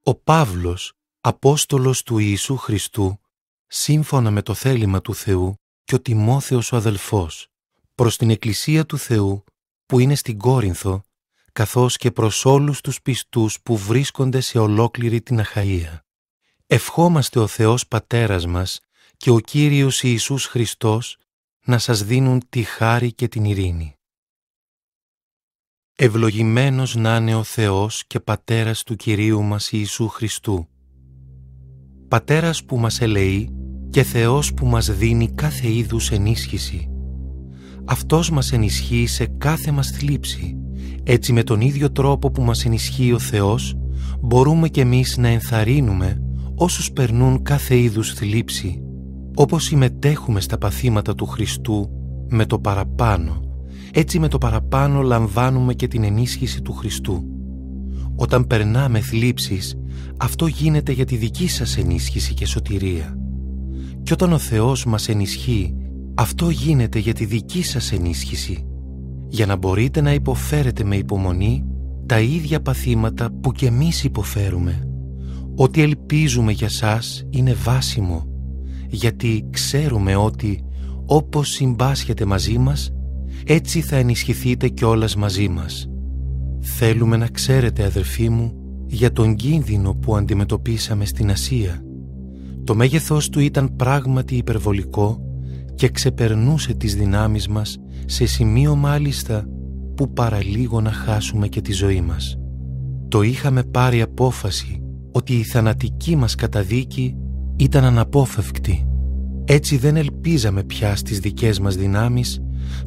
Ο Παύλος, Απόστολος του Ιησού Χριστού, σύμφωνα με το θέλημα του Θεού, και ο Τιμόθεος ο αδελφός, προς την Εκκλησία του Θεού που είναι στην Κόρινθο, καθώς και προς όλους τους πιστούς που βρίσκονται σε ολόκληρη την Αχαΐα. Ευχόμαστε ο Θεός Πατέρας μας και ο Κύριος Ιησούς Χριστός να σας δίνουν τη χάρη και την ειρήνη. Ευλογημένος να είναι ο Θεός και Πατέρας του Κυρίου μας Ιησού Χριστού. Πατέρας που μας ελεεί και Θεός που μας δίνει κάθε είδους ενίσχυση. Αυτός μας ενισχύει σε κάθε μας θλίψη. Έτσι με τον ίδιο τρόπο που μας ενισχύει ο Θεός, μπορούμε κι εμείς να ενθαρρύνουμε όσους περνούν κάθε είδους θλίψη, όπως συμμετέχουμε στα παθήματα του Χριστού με το παραπάνω. Έτσι με το παραπάνω λαμβάνουμε και την ενίσχυση του Χριστού. Όταν περνάμε θλίψεις, αυτό γίνεται για τη δική σας ενίσχυση και σωτηρία. Και όταν ο Θεός μας ενισχύει, αυτό γίνεται για τη δική σας ενίσχυση, για να μπορείτε να υποφέρετε με υπομονή τα ίδια παθήματα που κι εμείς υποφέρουμε. Ό,τι ελπίζουμε για σας είναι βάσιμο, γιατί ξέρουμε ότι όπως συμπάσχετε μαζί μας, έτσι θα ενισχυθείτε κιόλας μαζί μας. Θέλουμε να ξέρετε, αδερφοί μου, για τον κίνδυνο που αντιμετωπίσαμε στην Ασία. Το μέγεθός του ήταν πράγματι υπερβολικό και ξεπερνούσε τις δυνάμεις μας σε σημείο μάλιστα που παραλίγο να χάσουμε και τη ζωή μας. Το είχαμε πάρει απόφαση ότι η θανατική μας καταδίκη ήταν αναπόφευκτη. Έτσι δεν ελπίζαμε πια στις δικές μας δυνάμεις,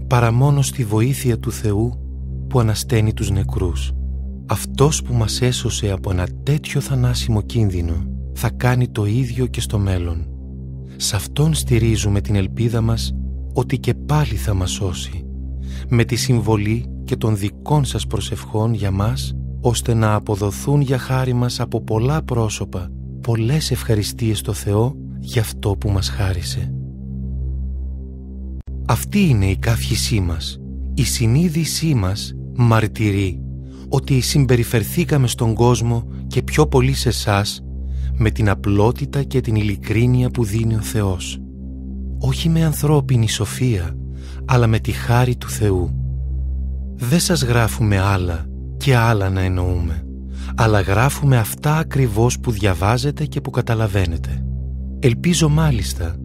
παρά μόνο στη βοήθεια του Θεού που ανασταίνει τους νεκρούς. Αυτός που μας έσωσε από ένα τέτοιο θανάσιμο κίνδυνο θα κάνει το ίδιο και στο μέλλον. Σ' Αυτόν στηρίζουμε την ελπίδα μας ότι και πάλι θα μας σώσει, με τη συμβολή και των δικών σας προσευχών για μας, ώστε να αποδοθούν για χάρη μας από πολλά πρόσωπα πολλές ευχαριστίες στο Θεό για αυτό που μας χάρισε. Αυτή είναι η καύχησή μας. Η συνείδησή μας μαρτυρεί ότι συμπεριφερθήκαμε στον κόσμο και πιο πολύ σε εσάς με την απλότητα και την ειλικρίνεια που δίνει ο Θεός. Όχι με ανθρώπινη σοφία, αλλά με τη χάρη του Θεού. Δεν σας γράφουμε άλλα και άλλα να εννοούμε, αλλά γράφουμε αυτά ακριβώς που διαβάζετε και που καταλαβαίνετε. Ελπίζω μάλιστα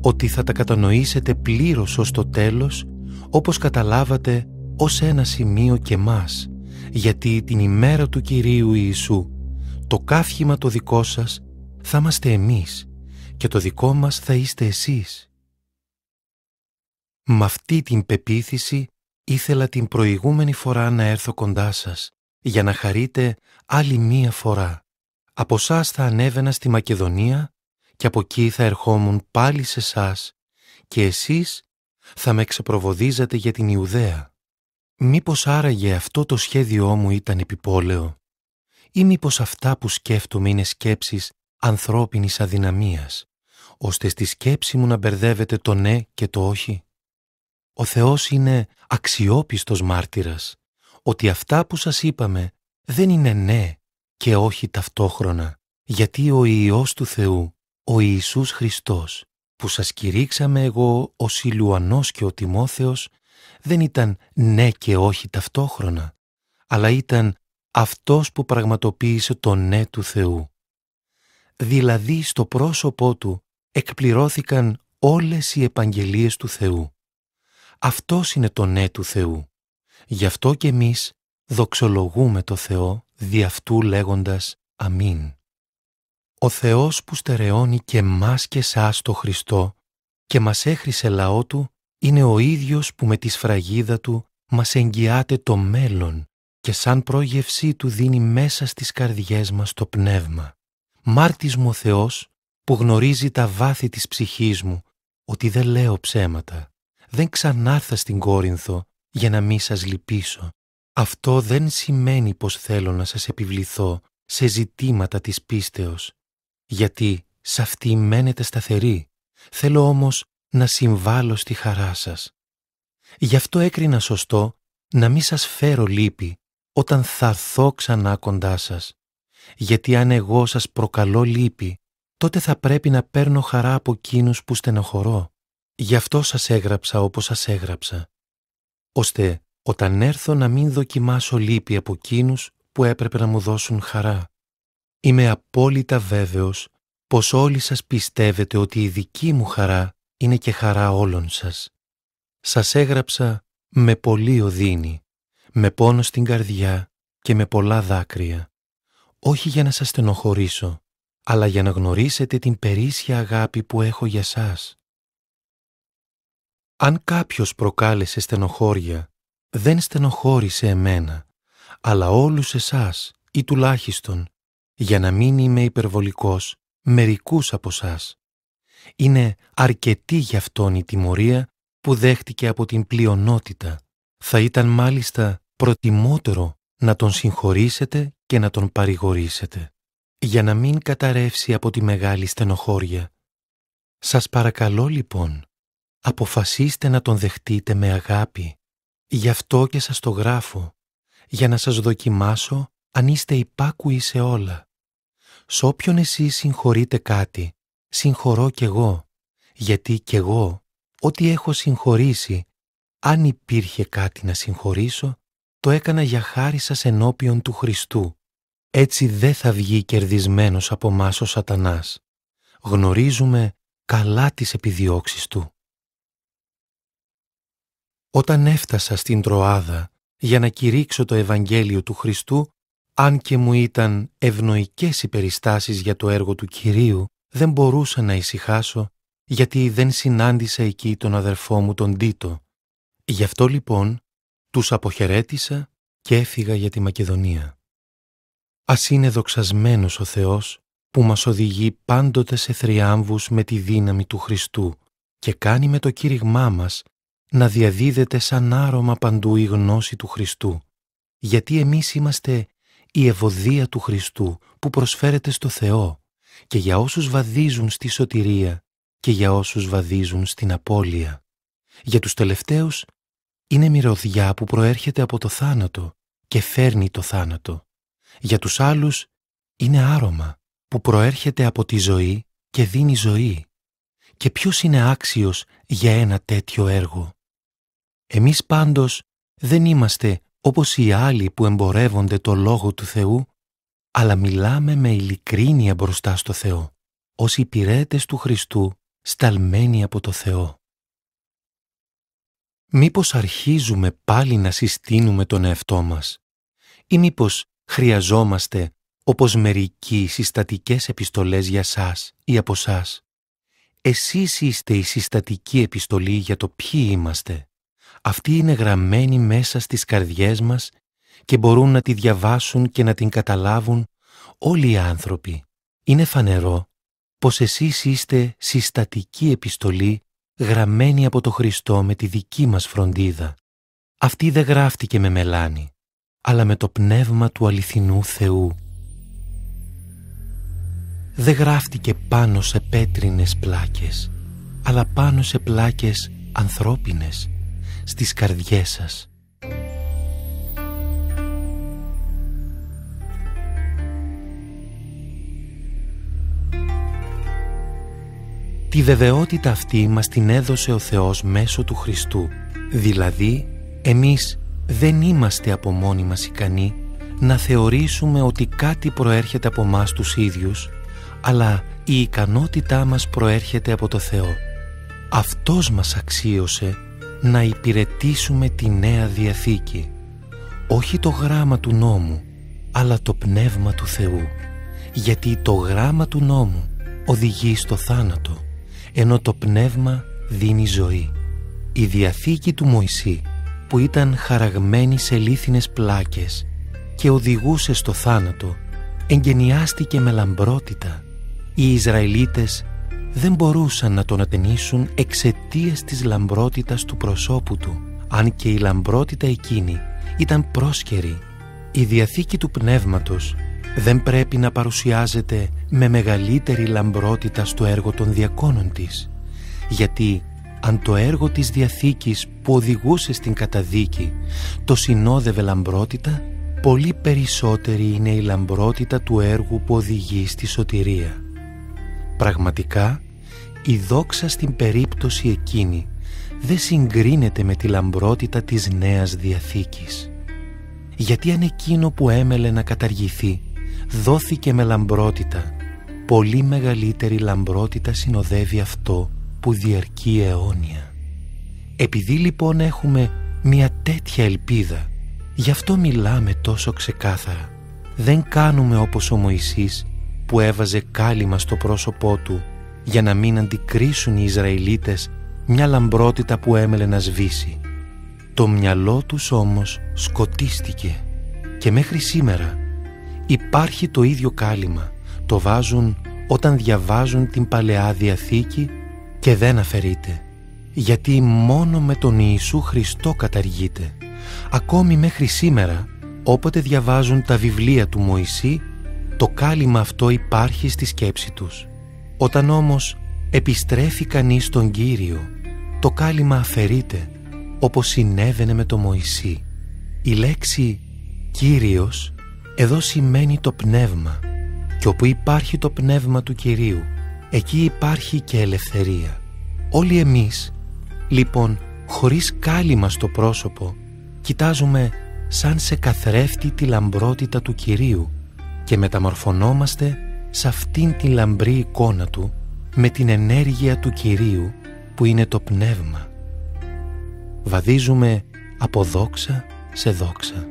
ότι θα τα κατανοήσετε πλήρως ως το τέλος, όπως καταλάβατε ως ένα σημείο και μας, γιατί την ημέρα του Κυρίου Ιησού το καύχημα το δικό σας θα είμαστε εμείς και το δικό μας θα είστε εσείς. Με αυτή την πεποίθηση ήθελα την προηγούμενη φορά να έρθω κοντά σας για να χαρείτε άλλη μία φορά. Από σας θα ανέβαινα στη Μακεδονία και από εκεί θα ερχόμουν πάλι σε σας και εσείς θα με ξεπροβοδίζατε για την Ιουδαία. Μήπως άραγε αυτό το σχέδιό μου ήταν επιπόλαιο, ή μήπως αυτά που σκέφτομαι είναι σκέψεις ανθρώπινης αδυναμίας, ώστε στη σκέψη μου να μπερδεύεται το ναι και το όχι? Ο Θεός είναι αξιόπιστος μάρτυρας ότι αυτά που σας είπαμε δεν είναι ναι και όχι ταυτόχρονα, γιατί ο Υιός του Θεού, ο Ιησούς Χριστός, που σας κηρύξαμε εγώ ο Σιλουανός και ο Τιμόθεος, δεν ήταν ναι και όχι ταυτόχρονα, αλλά ήταν αυτός που πραγματοποίησε το ναι του Θεού. Δηλαδή στο πρόσωπό του εκπληρώθηκαν όλες οι επαγγελίες του Θεού. Αυτός είναι το ναι του Θεού. Γι' αυτό και εμείς δοξολογούμε το Θεό δι' αυτού λέγοντας αμήν. Ο Θεός που στερεώνει και μας και σας το Χριστό και μας έχρισε λαό του, είναι ο ίδιος που με τη σφραγίδα του μας εγγυάται το μέλλον και σαν πρόγευσή του δίνει μέσα στις καρδιές μας το πνεύμα. Μάρτης μου ο Θεός που γνωρίζει τα βάθη της ψυχής μου ότι δεν λέω ψέματα. Δεν ξανάρθα στην Κόρινθο για να μη σας λυπήσω. Αυτό δεν σημαίνει πως θέλω να σας επιβληθώ σε ζητήματα της πίστεως, γιατί σ' αυτή μένετε σταθεροί. Θέλω όμως να συμβάλλω στη χαρά σας. Γι' αυτό έκρινα σωστό να μη σας φέρω λύπη όταν θα έρθω ξανά κοντά σας, γιατί αν εγώ σας προκαλώ λύπη, τότε θα πρέπει να παίρνω χαρά από εκείνους που στενοχωρώ. Γι' αυτό σας έγραψα όπως σας έγραψα, ώστε όταν έρθω να μην δοκιμάσω λύπη από εκείνους που έπρεπε να μου δώσουν χαρά. Είμαι απόλυτα βέβαιος πως όλοι σας πιστεύετε ότι η δική μου χαρά είναι και χαρά όλων σας. Σας έγραψα με πολλή οδύνη, με πόνο στην καρδιά και με πολλά δάκρυα, όχι για να σας στενοχωρήσω, αλλά για να γνωρίσετε την περίσσια αγάπη που έχω για σας. Αν κάποιος προκάλεσε στενοχώρια, δεν στενοχώρησε εμένα, αλλά όλους εσάς ή τουλάχιστον, για να μην είμαι υπερβολικός, μερικούς από σας. Είναι αρκετή γι' αυτόν η τιμωρία που δέχτηκε από την πλειονότητα. Θα ήταν μάλιστα προτιμότερο να τον συγχωρήσετε και να τον παρηγορήσετε, για να μην καταρρεύσει από τη μεγάλη στενοχώρια. Σας παρακαλώ λοιπόν, αποφασίστε να τον δεχτείτε με αγάπη. Γι' αυτό και σας το γράφω, για να σας δοκιμάσω αν είστε υπάκουοι σε όλα. Σ' όποιον εσείς συγχωρείτε κάτι, συγχωρώ κι εγώ, γιατί κι εγώ, ό,τι έχω συγχωρήσει, αν υπήρχε κάτι να συγχωρήσω, το έκανα για χάρη σας ενώπιον του Χριστού. Έτσι δεν θα βγει κερδισμένος από μας ο Σατανάς. Γνωρίζουμε καλά τις επιδιώξεις του. Όταν έφτασα στην Τροάδα για να κηρύξω το Ευαγγέλιο του Χριστού, αν και μου ήταν ευνοϊκές οι περιστάσεις για το έργο του Κυρίου, δεν μπορούσα να ησυχάσω, γιατί δεν συνάντησα εκεί τον αδερφό μου τον Τίτο. Γι' αυτό λοιπόν τους αποχαιρέτησα και έφυγα για τη Μακεδονία. Ας είναι δοξασμένος ο Θεός που μας οδηγεί πάντοτε σε θριάμβους με τη δύναμη του Χριστού και κάνει με το κήρυγμά μας να διαδίδεται σαν άρωμα παντού η γνώση του Χριστού, γιατί εμείς είμαστε η ευωδία του Χριστού που προσφέρεται στο Θεό και για όσους βαδίζουν στη σωτηρία και για όσους βαδίζουν στην απώλεια. Για τους τελευταίους είναι μυρωδιά που προέρχεται από το θάνατο και φέρνει το θάνατο. Για τους άλλους είναι άρωμα που προέρχεται από τη ζωή και δίνει ζωή. Και ποιος είναι άξιος για ένα τέτοιο έργο? Εμείς πάντως δεν είμαστε όπως οι άλλοι που εμπορεύονται το Λόγο του Θεού, αλλά μιλάμε με ειλικρίνεια μπροστά στο Θεό, ως υπηρέτες του Χριστού σταλμένοι από το Θεό. Μήπως αρχίζουμε πάλι να συστήνουμε τον εαυτό μας ή μήπως χρειαζόμαστε όπως μερικοί συστατικές επιστολές για σας ή από σας? Εσείς είστε η συστατική επιστολή για το ποιοι είμαστε. Αυτή είναι γραμμένη μέσα στις καρδιές μας και μπορούν να τη διαβάσουν και να την καταλάβουν όλοι οι άνθρωποι. Είναι φανερό πως εσείς είστε συστατική επιστολή γραμμένη από το Χριστό με τη δική μας φροντίδα. Αυτή δεν γράφτηκε με μελάνι, αλλά με το πνεύμα του αληθινού Θεού. Δεν γράφτηκε πάνω σε πέτρινες πλάκες, αλλά πάνω σε πλάκες ανθρώπινες, στις καρδιές σας. Τη βεβαιότητα αυτή μας την έδωσε ο Θεός μέσω του Χριστού, δηλαδή εμείς δεν είμαστε από μόνοι μας ικανοί να θεωρήσουμε ότι κάτι προέρχεται από μας τους ίδιους, αλλά η ικανότητά μας προέρχεται από το Θεό. Αυτός μας αξίωσε να υπηρετήσουμε τη Νέα Διαθήκη, όχι το γράμμα του νόμου, αλλά το πνεύμα του Θεού, γιατί το γράμμα του νόμου οδηγεί στο θάνατο, ενώ το πνεύμα δίνει ζωή. Η Διαθήκη του Μωυσή, που ήταν χαραγμένη σε λίθινες πλάκες και οδηγούσε στο θάνατο, εγκαινιάστηκε με λαμπρότητα. Οι Ισραηλίτες δεν μπορούσαν να τον ατενίσουν εξαιτίας της λαμπρότητας του προσώπου του, αν και η λαμπρότητα εκείνη ήταν πρόσκαιρη. Η Διαθήκη του Πνεύματος δεν πρέπει να παρουσιάζεται με μεγαλύτερη λαμπρότητα στο έργο των διακόνων της, γιατί αν το έργο της Διαθήκης που οδηγούσε στην καταδίκη το συνόδευε λαμπρότητα, πολύ περισσότερη είναι η λαμπρότητα του έργου που οδηγεί στη σωτηρία. Πραγματικά, η δόξα στην περίπτωση εκείνη δεν συγκρίνεται με τη λαμπρότητα της Νέας Διαθήκης. Γιατί αν εκείνο που έμελε να καταργηθεί δόθηκε με λαμπρότητα, πολύ μεγαλύτερη λαμπρότητα συνοδεύει αυτό που διαρκεί αιώνια. Επειδή λοιπόν έχουμε μια τέτοια ελπίδα, γι' αυτό μιλάμε τόσο ξεκάθαρα. Δεν κάνουμε όπως ο Μωυσής που έβαζε κάλυμα στο πρόσωπό του για να μην αντικρίσουν οι Ισραηλίτες μια λαμπρότητα που έμελε να σβήσει. Το μυαλό τους όμως σκοτίστηκε και μέχρι σήμερα υπάρχει το ίδιο κάλυμα. Το βάζουν όταν διαβάζουν την Παλαιά Διαθήκη και δεν αφαιρείται, γιατί μόνο με τον Ιησού Χριστό καταργείται. Ακόμη μέχρι σήμερα, όποτε διαβάζουν τα βιβλία του Μωυσή, το κάλυμα αυτό υπάρχει στη σκέψη τους. Όταν όμως επιστρέφει κανείς στον Κύριο, το κάλυμα αφαιρείται, όπως συνέβαινε με τον Μωυσή. Η λέξη Κύριος εδώ σημαίνει το πνεύμα, και όπου υπάρχει το πνεύμα του Κυρίου, εκεί υπάρχει και ελευθερία. Όλοι εμείς, λοιπόν, χωρίς κάλυμα στο πρόσωπο, κοιτάζουμε σαν σε καθρέφτη τη λαμπρότητα του Κυρίου και μεταμορφωνόμαστε σε αυτήν την λαμπρή εικόνα Του με την ενέργεια του Κυρίου που είναι το πνεύμα. Βαδίζουμε από δόξα σε δόξα.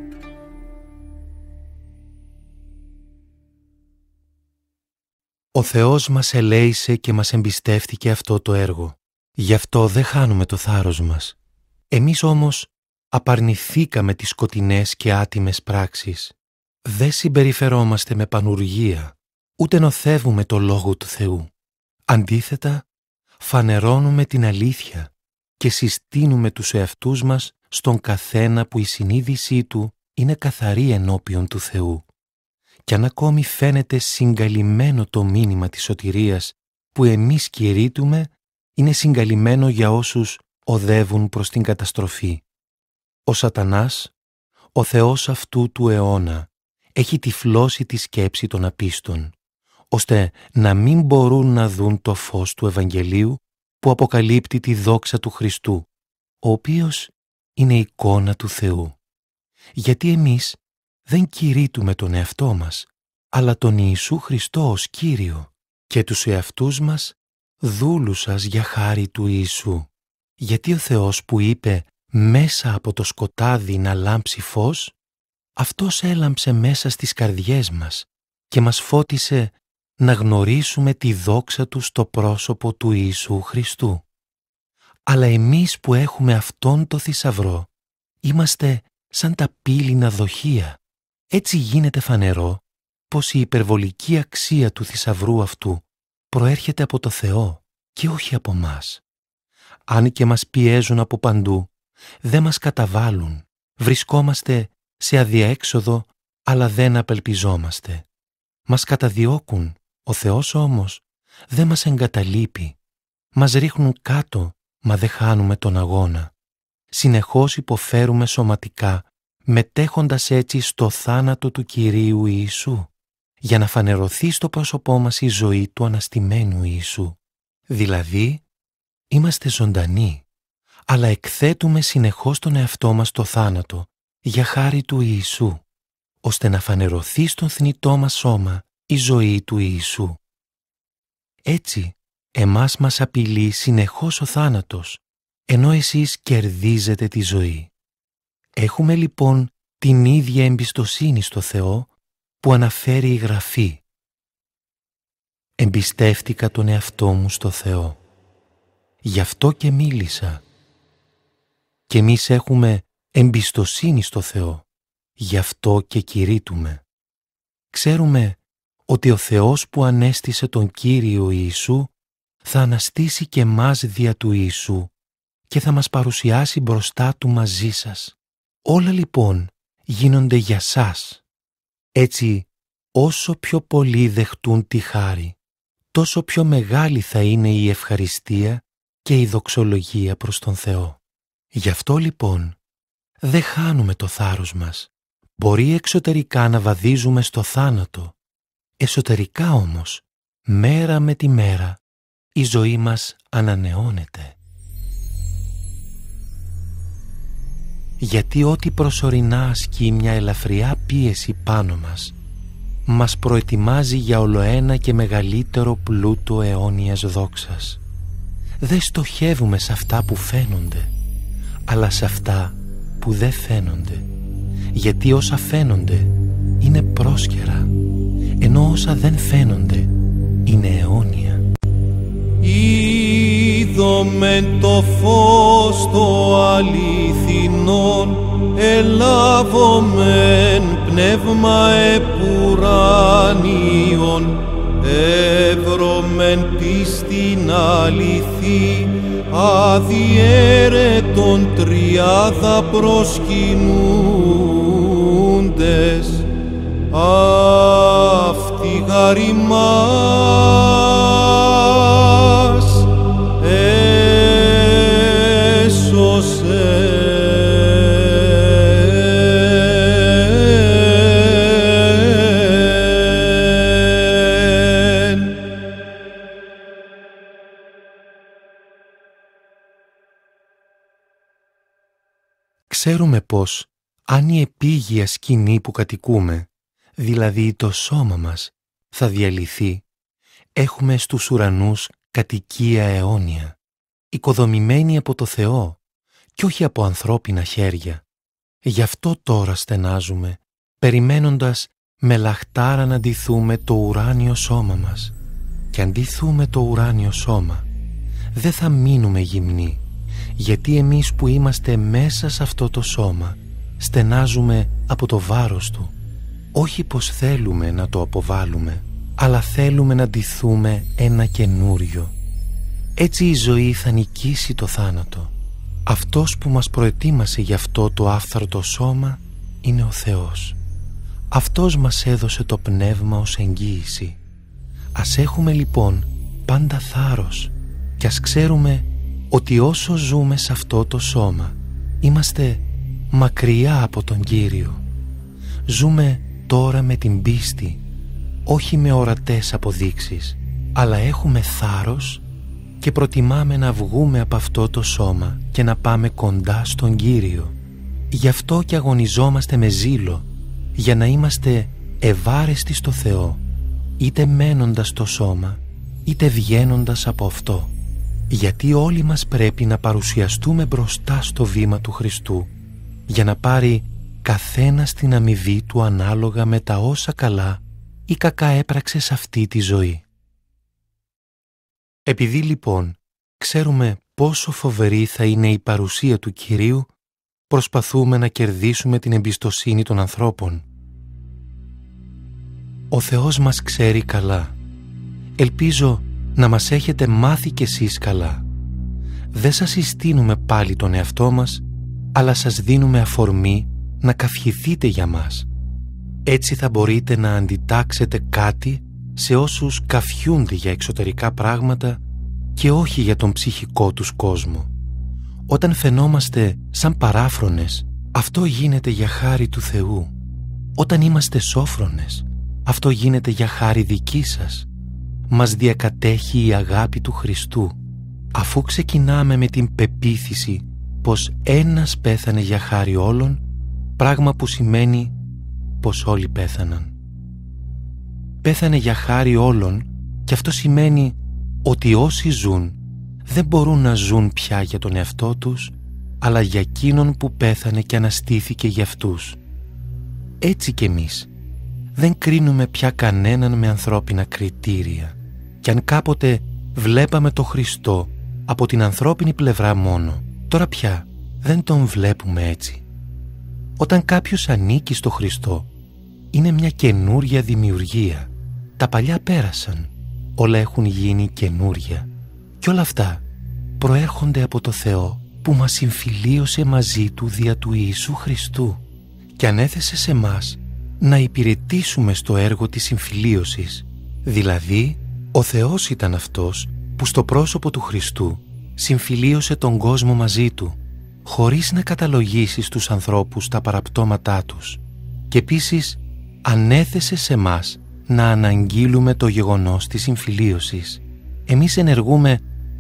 Ο Θεός μας ελέησε και μας εμπιστεύτηκε αυτό το έργο. Γι' αυτό δεν χάνουμε το θάρρος μας. Εμείς όμως απαρνηθήκαμε τις σκοτεινές και άτιμες πράξεις. Δεν συμπεριφερόμαστε με πανουργία, ούτε νοθεύουμε το Λόγο του Θεού. Αντίθετα, φανερώνουμε την αλήθεια και συστήνουμε τους εαυτούς μας στον καθένα που η συνείδησή του είναι καθαρή ενώπιον του Θεού. Κι αν ακόμη φαίνεται συγκαλυμμένο το μήνυμα της σωτηρίας που εμείς κηρύττουμε, είναι συγκαλυμμένο για όσους οδεύουν προς την καταστροφή. Ο Σατανάς, ο θεός αυτού του αιώνα, έχει τυφλώσει τη σκέψη των απίστων, ώστε να μην μπορούν να δουν το φως του Ευαγγελίου που αποκαλύπτει τη δόξα του Χριστού, ο οποίος είναι εικόνα του Θεού. Γιατί εμείς δεν κηρύττουμε τον εαυτό μας, αλλά τον Ιησού Χριστό ως Κύριο και τους εαυτούς μας δούλους σας για χάρη του Ιησού. Γιατί ο Θεός που είπε μέσα από το σκοτάδι να λάμψει φως, Αυτός έλαμψε μέσα στις καρδιές μας και μας φώτισε να γνωρίσουμε τη δόξα Του στο πρόσωπο του Ιησού Χριστού. Αλλά εμείς που έχουμε αυτόν το θησαυρό, είμαστε σαν τα πύληνα δοχεία. Έτσι γίνεται φανερό πως η υπερβολική αξία του θησαυρού αυτού προέρχεται από το Θεό και όχι από μας. Αν και μας πιέζουν από παντού, δεν μας καταβάλουν. Βρισκόμαστε σε αδιέξοδο, αλλά δεν απελπιζόμαστε. Μας καταδιώκουν, ο Θεός όμως δεν μας εγκαταλείπει. Μας ρίχνουν κάτω, μα δεν χάνουμε τον αγώνα. Συνεχώς υποφέρουμε σωματικά, μετέχοντας έτσι στο θάνατο του Κυρίου Ιησού, για να φανερωθεί στο πρόσωπό μας η ζωή του αναστημένου Ιησού. Δηλαδή, είμαστε ζωντανοί, αλλά εκθέτουμε συνεχώς τον εαυτό μας στο θάνατο, για χάρη του Ιησού, ώστε να φανερωθεί στον θνητό μας σώμα η ζωή του Ιησού. Έτσι, εμάς μας απειλεί συνεχώς ο θάνατος, ενώ εσείς κερδίζετε τη ζωή. Έχουμε λοιπόν την ίδια εμπιστοσύνη στο Θεό που αναφέρει η Γραφή. Εμπιστεύτηκα τον εαυτό μου στο Θεό. Γι' αυτό και μίλησα. Και εμείς έχουμε εμπιστοσύνη στο Θεό. Γι' αυτό και κηρύττουμε. Ξέρουμε ότι ο Θεός που ανέστησε τον Κύριο Ιησού θα αναστήσει και μας δια του Ιησού και θα μας παρουσιάσει μπροστά Του μαζί σας. Όλα λοιπόν γίνονται για σας. Έτσι, όσο πιο πολλοί δεχτούν τη χάρη, τόσο πιο μεγάλη θα είναι η ευχαριστία και η δοξολογία προς τον Θεό. Γι' αυτό λοιπόν δεν χάνουμε το θάρρος μας. Μπορεί εξωτερικά να βαδίζουμε στο θάνατο, εσωτερικά όμως, μέρα με τη μέρα, η ζωή μας ανανεώνεται. Γιατί ό,τι προσωρινά ασκεί μια ελαφριά πίεση πάνω μας προετοιμάζει για ολοένα και μεγαλύτερο πλούτο αιώνιας δόξας. Δεν στοχεύουμε σε αυτά που φαίνονται, αλλά σε αυτά που δεν φαίνονται. Γιατί όσα φαίνονται είναι πρόσκαιρα, ενώ όσα δεν φαίνονται είναι αιώνια. Είδομεν το φως το αληθινόν, ελάβομεν πνεύμα επουράνιον, εύρωμεν πίστην αληθή, αδιέρετον τριάδα προσκυνούντες, αυτή γάρι μας έσωσε. Ξέρουμε πως αν η επίγεια σκηνή που κατοικούμε, δηλαδή το σώμα μας, θα διαλυθεί, έχουμε στους ουρανούς κατοικία αιώνια, οικοδομημένη από το Θεό και όχι από ανθρώπινα χέρια. Γι' αυτό τώρα στενάζουμε, περιμένοντας με λαχτάρα να ντυθούμε το ουράνιο σώμα μας. Και αν ντυθούμε το ουράνιο σώμα, δεν θα μείνουμε γυμνοί, γιατί εμείς που είμαστε μέσα σε αυτό το σώμα στενάζουμε από το βάρος του. Όχι πως θέλουμε να το αποβάλουμε, αλλά θέλουμε να ντυθούμε ένα καινούριο. Έτσι η ζωή θα νικήσει το θάνατο. Αυτός που μας προετοίμασε γι' αυτό το άφθαρτο σώμα είναι ο Θεός. Αυτός μας έδωσε το πνεύμα ως εγγύηση. Ας έχουμε λοιπόν πάντα θάρρος και ας ξέρουμε ότι όσο ζούμε σε αυτό το σώμα είμαστε μακριά από τον Κύριο. Ζούμε τώρα με την πίστη, όχι με ορατές αποδείξεις, αλλά έχουμε θάρρος και προτιμάμε να βγούμε από αυτό το σώμα και να πάμε κοντά στον Κύριο. Γι' αυτό και αγωνιζόμαστε με ζήλο, για να είμαστε ευάρεστοι στο Θεό, είτε μένοντας στο σώμα, είτε βγαίνοντας από αυτό. Γιατί όλοι μας πρέπει να παρουσιαστούμε μπροστά στο βήμα του Χριστού, για να πάρει καθένας την αμοιβή του ανάλογα με τα όσα καλά ή κακά έπραξε σε αυτή τη ζωή. Επειδή λοιπόν ξέρουμε πόσο φοβερή θα είναι η παρουσία του Κυρίου, προσπαθούμε να κερδίσουμε την εμπιστοσύνη των ανθρώπων. Ο Θεός μας ξέρει καλά. Ελπίζω να μας έχετε μάθει κι εσείς καλά. Δεν σας συστήνουμε πάλι τον εαυτό μας, αλλά σας δίνουμε αφορμή να καυχηθείτε για μας. Έτσι θα μπορείτε να αντιτάξετε κάτι σε όσους καυχιούνται για εξωτερικά πράγματα και όχι για τον ψυχικό τους κόσμο. Όταν φαινόμαστε σαν παράφρονες, αυτό γίνεται για χάρη του Θεού. Όταν είμαστε σόφρονες, αυτό γίνεται για χάρη δική σας. Μας διακατέχει η αγάπη του Χριστού, αφού ξεκινάμε με την πεποίθηση πως ένας πέθανε για χάρη όλων, πράγμα που σημαίνει πως όλοι πέθαναν. Πέθανε για χάρη όλων και αυτό σημαίνει ότι όσοι ζουν δεν μπορούν να ζουν πια για τον εαυτό τους, αλλά για εκείνον που πέθανε και αναστήθηκε για αυτούς. Έτσι κι εμείς δεν κρίνουμε πια κανέναν με ανθρώπινα κριτήρια. Κι αν κάποτε βλέπαμε το Χριστό από την ανθρώπινη πλευρά μόνο, τώρα πια δεν τον βλέπουμε έτσι. Όταν κάποιος ανήκει στο Χριστό, είναι μια καινούρια δημιουργία. Τα παλιά πέρασαν, όλα έχουν γίνει καινούρια. Και όλα αυτά προέρχονται από το Θεό που μας συμφιλίωσε μαζί Του δια του Ιησού Χριστού και ανέθεσε σε μας να υπηρετήσουμε στο έργο της συμφιλίωσης. Δηλαδή, ο Θεός ήταν αυτός που στο πρόσωπο του Χριστού συμφιλίωσε τον κόσμο μαζί Του, χωρίς να καταλογίσει στους ανθρώπους τα παραπτώματά τους. και επίσης ανέθεσε σε μας να αναγγείλουμε το γεγονός της συμφιλίωσης. Εμείς ενεργούμε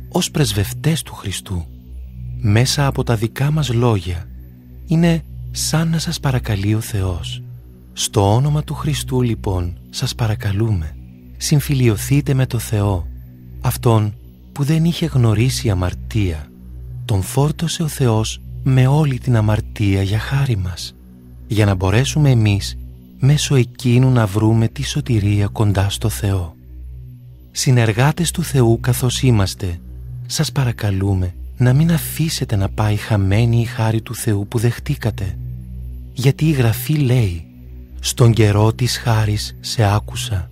ως πρεσβευτές του Χριστού. Μέσα από τα δικά μας λόγια είναι σαν να σας παρακαλεί ο Θεός. Στο όνομα του Χριστού λοιπόν σας παρακαλούμε, συμφιλιωθείτε με το Θεό, Αυτόν που δεν είχε γνωρίσει αμαρτία. Τον φόρτωσε ο Θεός με όλη την αμαρτία για χάρη μας, για να μπορέσουμε εμείς μέσω εκείνου να βρούμε τη σωτηρία κοντά στο Θεό. Συνεργάτες του Θεού καθώς είμαστε, σας παρακαλούμε να μην αφήσετε να πάει χαμένη η χάρη του Θεού που δεχτήκατε, γιατί η Γραφή λέει «Στον καιρό της χάρης σε άκουσα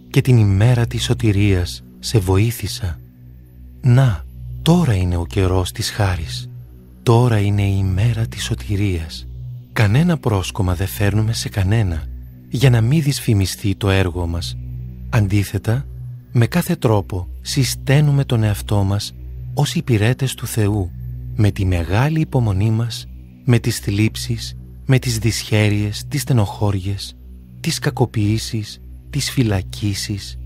και την ημέρα της σωτηρίας σε βοήθησα». Να, τώρα είναι ο καιρός της χάρης, τώρα είναι η ημέρα της σωτηρίας. Κανένα πρόσκομα δεν φέρνουμε σε κανένα για να μην δυσφημιστεί το έργο μας. Αντίθετα, με κάθε τρόπο συσταίνουμε τον εαυτό μας ως υπηρέτες του Θεού, με τη μεγάλη υπομονή μας, με τις θλίψεις, με τις δυσχέρειες, τις στενοχώριες, τις κακοποιήσεις, τις φυλακίσεις,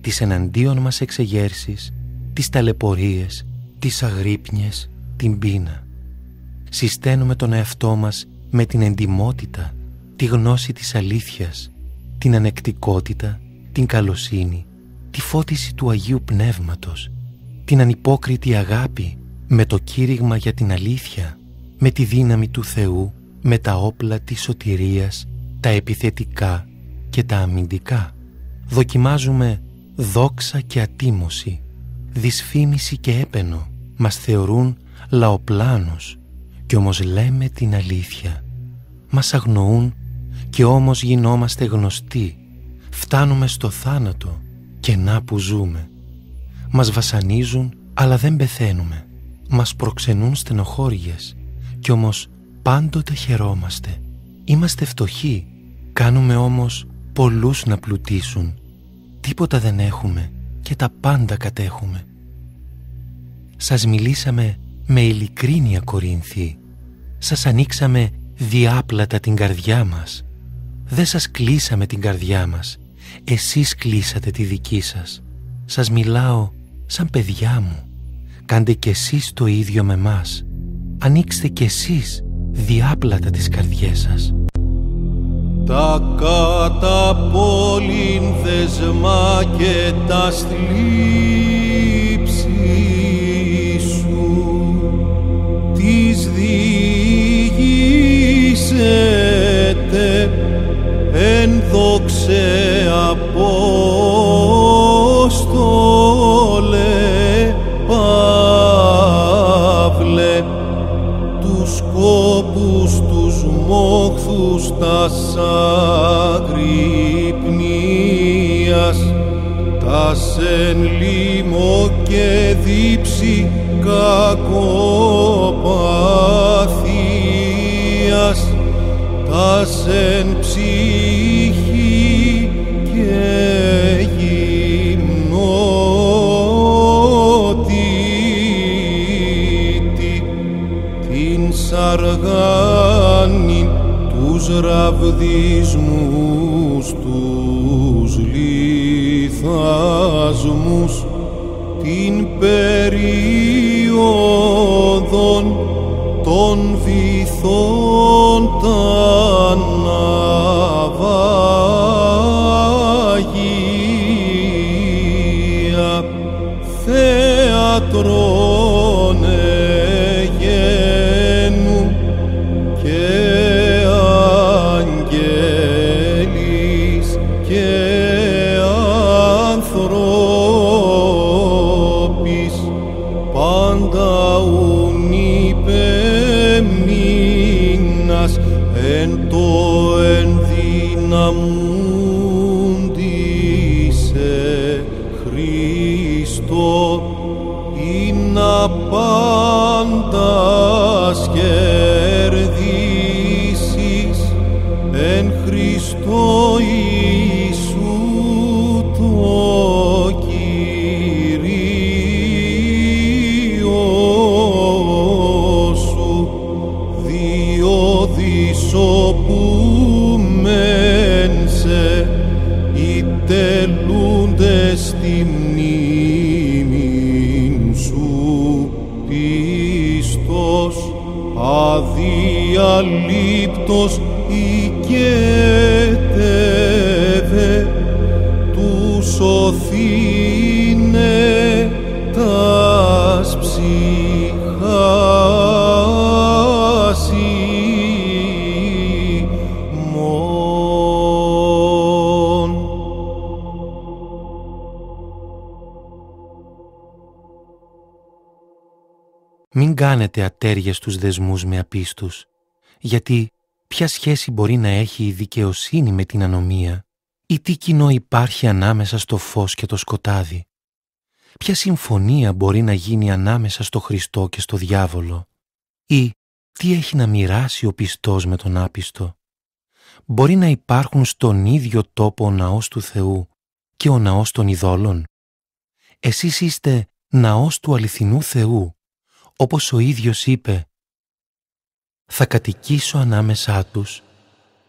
τις εναντίον μας εξεγέρσεις, τις ταλαιπωρίες, τις αγρύπνιες, την πείνα. Συσταίνουμε τον εαυτό μας με την εντιμότητα, τη γνώση της αλήθειας, την ανεκτικότητα, την καλοσύνη, τη φώτιση του Αγίου Πνεύματος, την ανυπόκριτη αγάπη, με το κήρυγμα για την αλήθεια, με τη δύναμη του Θεού, με τα όπλα της σωτηρίας, τα επιθετικά και τα αμυντικά. Δοκιμάζουμε δόξα και ατίμωση, δυσφήμιση και έπαινο. Μας θεωρούν λαοπλάνους κι όμως λέμε την αλήθεια. Μας αγνοούν και όμως γινόμαστε γνωστοί. Φτάνουμε στο θάνατο και να που ζούμε. Μας βασανίζουν αλλά δεν πεθαίνουμε. Μας προξενούν στενοχώριες κι όμως πάντοτε χαιρόμαστε. Είμαστε φτωχοί, κάνουμε όμως πολλούς να πλουτίσουν. Τίποτα δεν έχουμε και τα πάντα κατέχουμε. Σας μιλήσαμε με ειλικρίνεια, Κορίνθιοι. Σας ανοίξαμε διάπλατα την καρδιά μας. Δεν σας κλείσαμε την καρδιά μας, εσείς κλείσατε τη δική σας. Σας μιλάω σαν παιδιά μου. Κάντε κι εσείς το ίδιο με μας. Ανοίξτε κι εσείς διάπλατα τις καρδιές σας. Τα καταπόλην δεσμά και τα θλίψεις σου τις διηγήσετε εν δόξε Απόστολε Παύλε, τους σκόπους τους μόχθους τας αγρυπνίας, τας εν λίμω και δίψη κακοπαθίας, τας εν ψυχή και γυμνότητη, την σαργάνη, τους ραβδισμούς, τους λιθασμούς, την περίοδον των βυθών τα ναυάγια, θέατρον εγένου και αγγέλης και ανθρώπης, πάντα ουν υπεμνήνας εν το ενδυναμούντι σε Χριστό, ειναι πάντας κερδίσεις εν Χριστώ Ιησού το Κυρίο σου, διόδης όπου σε οι τελούντες στη μνήμη σου πίστος αδιαλείπτος οικέτευε του σωθήνε τας ψυχάς ημών. Μην κάνετε ατέριες τους δεσμούς με απίστους, γιατί ποια σχέση μπορεί να έχει η δικαιοσύνη με την ανομία ή τι κοινό υπάρχει ανάμεσα στο φως και το σκοτάδι. Ποια συμφωνία μπορεί να γίνει ανάμεσα στο Χριστό και στο διάβολο ή τι έχει να μοιράσει ο πιστός με τον άπιστο. Μπορεί να υπάρχουν στον ίδιο τόπο ο ναός του Θεού και ο ναός των ειδόλων. Εσείς είστε ναός του αληθινού Θεού, όπως ο ίδιος είπε «Θα κατοικήσω ανάμεσά τους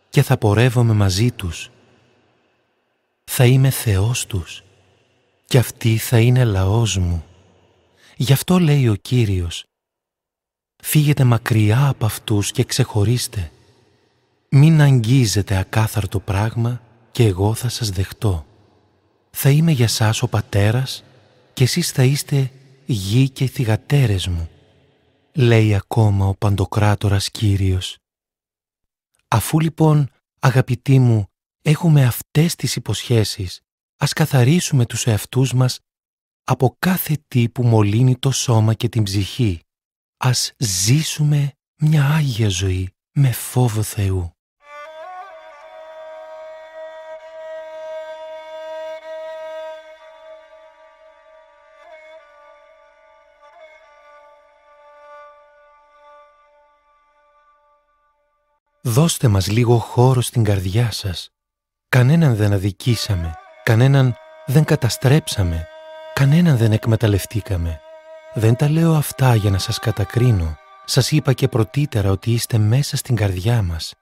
και θα πορεύομαι μαζί τους. Θα είμαι Θεός τους και αυτοί θα είναι λαός μου». Γι' αυτό λέει ο Κύριος «Φύγετε μακριά από αυτούς και ξεχωρίστε. Μην αγγίζετε ακάθαρτο πράγμα και εγώ θα σας δεχτώ. Θα είμαι για σας ο πατέρας και εσείς θα είστε γη και θυγατέρες μου», λέει ακόμα ο Παντοκράτορας Κύριος. Αφού λοιπόν, αγαπητοί μου, έχουμε αυτές τις υποσχέσεις, ας καθαρίσουμε τους εαυτούς μας από κάθε τι που μολύνει το σώμα και την ψυχή. Ας ζήσουμε μια άγια ζωή με φόβο Θεού. Δώστε μας λίγο χώρο στην καρδιά σας. Κανέναν δεν αδικήσαμε, κανέναν δεν καταστρέψαμε, κανέναν δεν εκμεταλλευτήκαμε. Δεν τα λέω αυτά για να σας κατακρίνω. Σας είπα και πρωτήτερα ότι είστε μέσα στην καρδιά μας.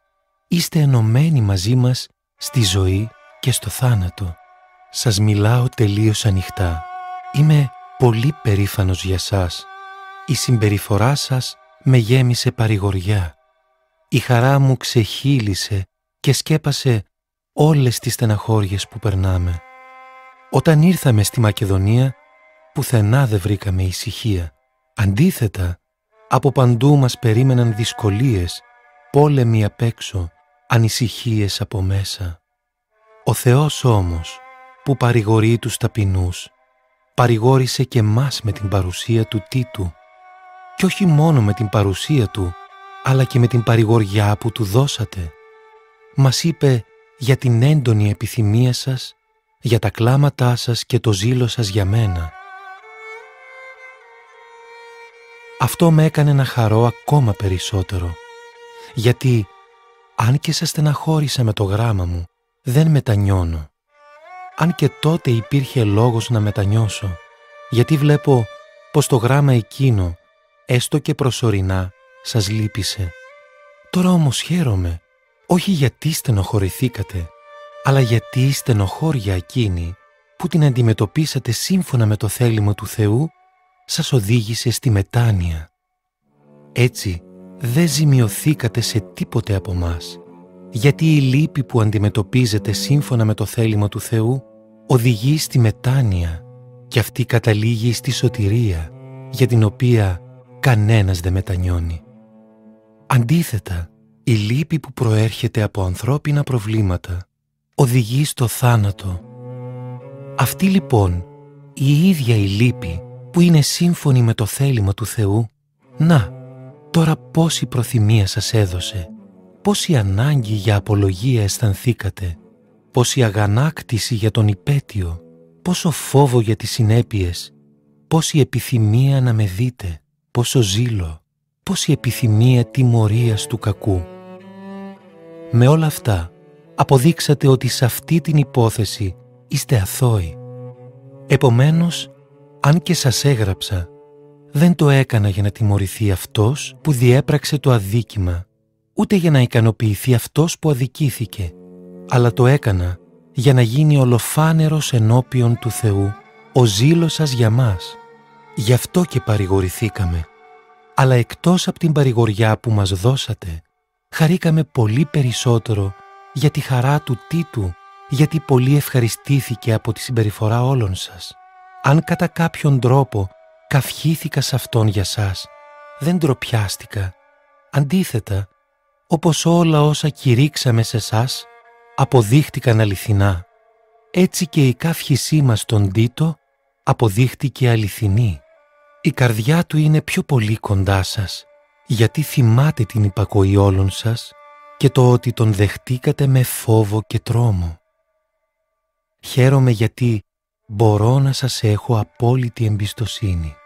Είστε ενωμένοι μαζί μας στη ζωή και στο θάνατο. Σας μιλάω τελείως ανοιχτά. Είμαι πολύ περήφανος για σας. Η συμπεριφορά σας με γέμισε παρηγοριά. Η χαρά μου ξεχύλισε και σκέπασε όλες τις στεναχώριες που περνάμε. Όταν ήρθαμε στη Μακεδονία, πουθενά δεν βρήκαμε ησυχία. Αντίθετα, από παντού μας περίμεναν δυσκολίες, πόλεμοι απ' έξω, ανησυχίες από μέσα. Ο Θεός όμως, που παρηγορεί τους ταπεινούς, παρηγόρησε και μας με την παρουσία του Τίτου. Κι όχι μόνο με την παρουσία του, αλλά και με την παρηγοριά που του δώσατε. Μας είπε για την έντονη επιθυμία σας, για τα κλάματά σας και το ζήλο σας για μένα. Αυτό με έκανε να χαρώ ακόμα περισσότερο, γιατί αν και σας στεναχώρησα με το γράμμα μου, δεν μετανιώνω. Αν και τότε υπήρχε λόγος να μετανιώσω, γιατί βλέπω πως το γράμμα εκείνο, έστω και προσωρινά, σας λύπησε. Τώρα όμως χαίρομαι, όχι γιατί στενοχωρηθήκατε, αλλά γιατί η στενοχώρια εκείνη που την αντιμετωπίσατε σύμφωνα με το θέλημα του Θεού, σας οδήγησε στη μετάνοια. Έτσι δεν ζημιωθήκατε σε τίποτε από μας, γιατί η λύπη που αντιμετωπίζετε σύμφωνα με το θέλημα του Θεού οδηγεί στη μετάνοια και αυτή καταλήγει στη σωτηρία, για την οποία κανένας δεν μετανιώνει. Αντίθετα, η λύπη που προέρχεται από ανθρώπινα προβλήματα οδηγεί στο θάνατο. Αυτή λοιπόν η ίδια η λύπη που είναι σύμφωνη με το θέλημα του Θεού, να, τώρα πόση προθυμία σας έδωσε, πόση ανάγκη για απολογία αισθανθήκατε, πόση αγανάκτηση για τον υπέτειο, πόσο φόβο για τις συνέπειες, πόση επιθυμία να με δείτε, πόσο ζήλο, πόση επιθυμία τιμωρίας του κακού. Με όλα αυτά, αποδείξατε ότι σε αυτή την υπόθεση είστε αθώοι. Επομένως, αν και σας έγραψα, δεν το έκανα για να τιμωρηθεί αυτός που διέπραξε το αδίκημα, ούτε για να ικανοποιηθεί αυτός που αδικήθηκε, αλλά το έκανα για να γίνει ολοφάνερος ενώπιον του Θεού ο ζήλος σας για μας. Γι' αυτό και παρηγορηθήκαμε. Αλλά εκτός από την παρηγοριά που μας δώσατε, χαρήκαμε πολύ περισσότερο για τη χαρά του Τίτου, γιατί πολύ ευχαριστήθηκε από τη συμπεριφορά όλων σας. Αν κατά κάποιον τρόπο καυχήθηκα σε αυτόν για σας, δεν ντροπιάστηκα. Αντίθετα, όπως όλα όσα κηρύξαμε σε σας, αποδείχτηκαν αληθινά. Έτσι και η καύχησή μας στον Τίτο αποδείχτηκε αληθινή. Η καρδιά του είναι πιο πολύ κοντά σας, γιατί θυμάται την υπακοή όλων σας και το ότι τον δεχτήκατε με φόβο και τρόμο. Χαίρομαι γιατί μπορώ να σας έχω απόλυτη εμπιστοσύνη.